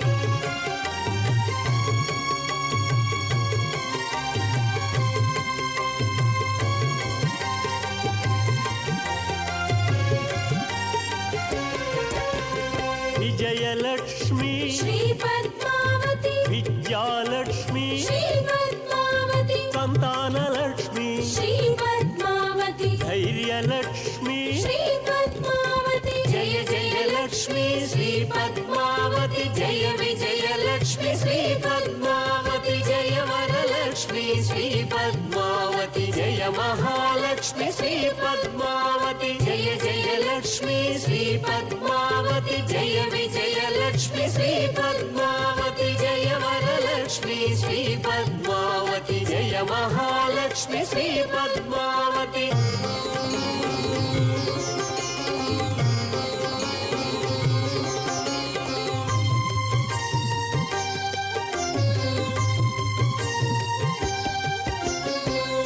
[SPEAKER 4] విజయలక్ష్మి
[SPEAKER 5] శ్రీ పద్మావతి
[SPEAKER 4] విద్యాలక్ష్మి
[SPEAKER 5] శ్రీ పద్మావతి
[SPEAKER 4] సంతానలక్ష్మి
[SPEAKER 5] శ్రీ పద్మావతి
[SPEAKER 4] ధైర్యలక్ష్మి
[SPEAKER 5] శ్రీ పద్మావతి
[SPEAKER 4] జయ జయ లక్ష్మి శ్రీ పద్మావతి జయ విజయ లక్ష్మి శ్రీ పద్మావతి జయ వరలక్ష్మి శ్రీ పద్మావతి జయ మహాలక్ష్మి శ్రీ పద్మావతి జయ జయ లక్ష్మి శ్రీ పద్మావతి జయ విజయ లక్ష్మి శ్రీ పద్మావతి జయ వరలక్ష్మి శ్రీ పద్మావతి జయ మహాలక్ష్మి శ్రీ పద్మావతి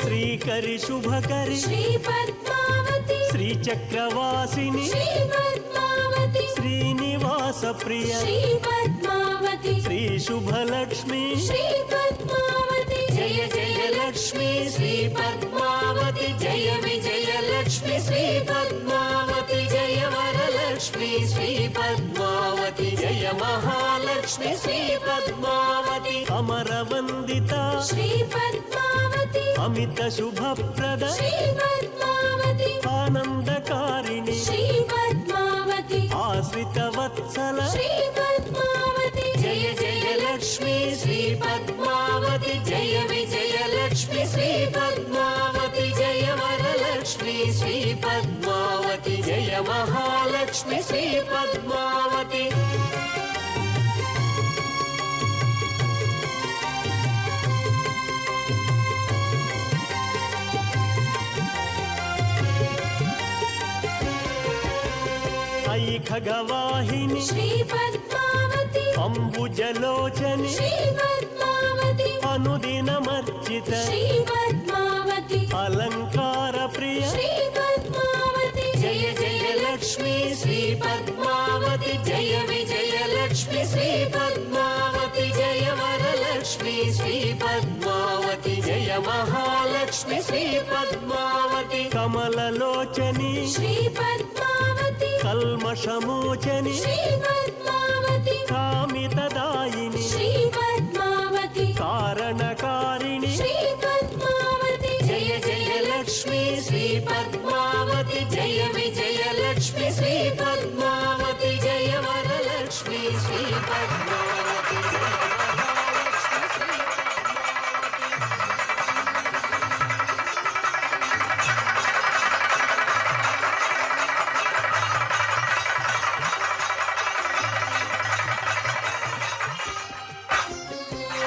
[SPEAKER 4] శ్రీకరి శుభకరి
[SPEAKER 5] శ్రీ పద్మావతి
[SPEAKER 4] శ్రీచక్రవాసిని
[SPEAKER 5] శ్రీ పద్మావతి
[SPEAKER 4] శ్రీనివాస ప్రియ
[SPEAKER 5] శ్రీ పద్మావతి
[SPEAKER 4] శ్రీ శుభలక్ష్మి
[SPEAKER 5] శ్రీ పద్మావతి
[SPEAKER 4] జయ జయ లక్ష్మి శ్రీ పద్మావతి జయ విజయ లక్ష్మి శ్రీ పద్మావతి జయ వరలక్ష్మి శ్రీ పద్మావతి జయ మహాలక్ష్మి శ్రీ పద్మావతి అమరవందిత
[SPEAKER 5] శ్రీ పద్మావతి
[SPEAKER 4] అమిత శుభప్రద
[SPEAKER 5] శ్రీ పద్మావతి
[SPEAKER 4] ఆనందకారిణి
[SPEAKER 5] శ్రీ పద్మావతి
[SPEAKER 4] ఆశ్రిత వత్సల
[SPEAKER 5] శ్రీ పద్మావతి
[SPEAKER 4] జయ జయ లక్ష్మి శ్రీ పద్మావతి జయ విజయ లక్ష్మి శ్రీ పద్మావతి జయ వరలక్ష్మి శ్రీ పద్మావతి జయ మహాలక్ష్మి శ్రీ పద్మావతి ఐ ఖగవాహిని
[SPEAKER 5] శ్రీ పద్మావతి
[SPEAKER 4] అంబుజలోచని
[SPEAKER 5] శ్రీ పద్మావతి
[SPEAKER 4] అనుదినమర్చిత
[SPEAKER 5] శ్రీ పద్మావతి
[SPEAKER 4] అలంకార ప్రియ
[SPEAKER 5] శ్రీ పద్మావతి
[SPEAKER 4] జయ జయ లక్ష్మి శ్రీ పద్మావతి జయ విజయ లక్ష్మి శ్రీ పద్మావతి జయ వరలక్ష్మి శ్రీ పద్మావతి జయ మహాలక్ష్మి శ్రీ పద్మావతి కమలలోచని
[SPEAKER 5] శ్రీ పద్మావతి
[SPEAKER 4] కల్మషమోచని
[SPEAKER 5] శ్రీ పద్మావతి
[SPEAKER 4] కామితదాయిని
[SPEAKER 5] శ్రీ పద్మావతి
[SPEAKER 4] కారణకారిణి
[SPEAKER 5] శ్రీ పద్మావతి
[SPEAKER 4] జయ జయ లక్ష్మీ శ్రీ పద్మావతి జయ విజయ లక్ష్మి శ్రీ పద్మావతి జయ వరలక్ష్మి శ్రీ పద్మావతి జయ మహాలక్ష్మి శ్రీ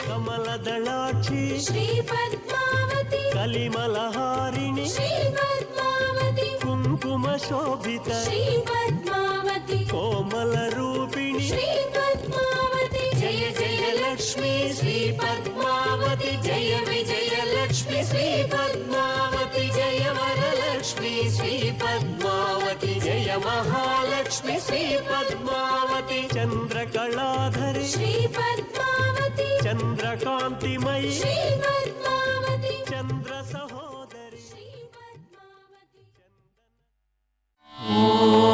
[SPEAKER 4] కమలదళాక్షి
[SPEAKER 5] శ్రీ పద్మావతి
[SPEAKER 4] కలిమలహారిణి
[SPEAKER 5] శ్రీ పద్మావతి
[SPEAKER 4] కుంకుమ శోభిత
[SPEAKER 5] శ్రీ పద్మావతి
[SPEAKER 4] కోమల రూపిణి
[SPEAKER 5] శ్రీ పద్మావతి
[SPEAKER 4] జయ జయ లక్ష్మీ శ్రీ పద్మావతి జయ విజయ లక్ష్మి శ్రీ పద్మావతి జయ వరలక్ష్మి శ్రీ పద్మావతి జయ మహాలక్ష్మి శ్రీ పద్మావతి చంద్రకళాధరి
[SPEAKER 5] శ్రీ పద్మావతి
[SPEAKER 4] చంద్రకాంతిమయి
[SPEAKER 5] శ్రీ పద్మావతి
[SPEAKER 4] చంద్ర సహోదరి
[SPEAKER 5] శ్రీ పద్మావతి
[SPEAKER 4] ఓ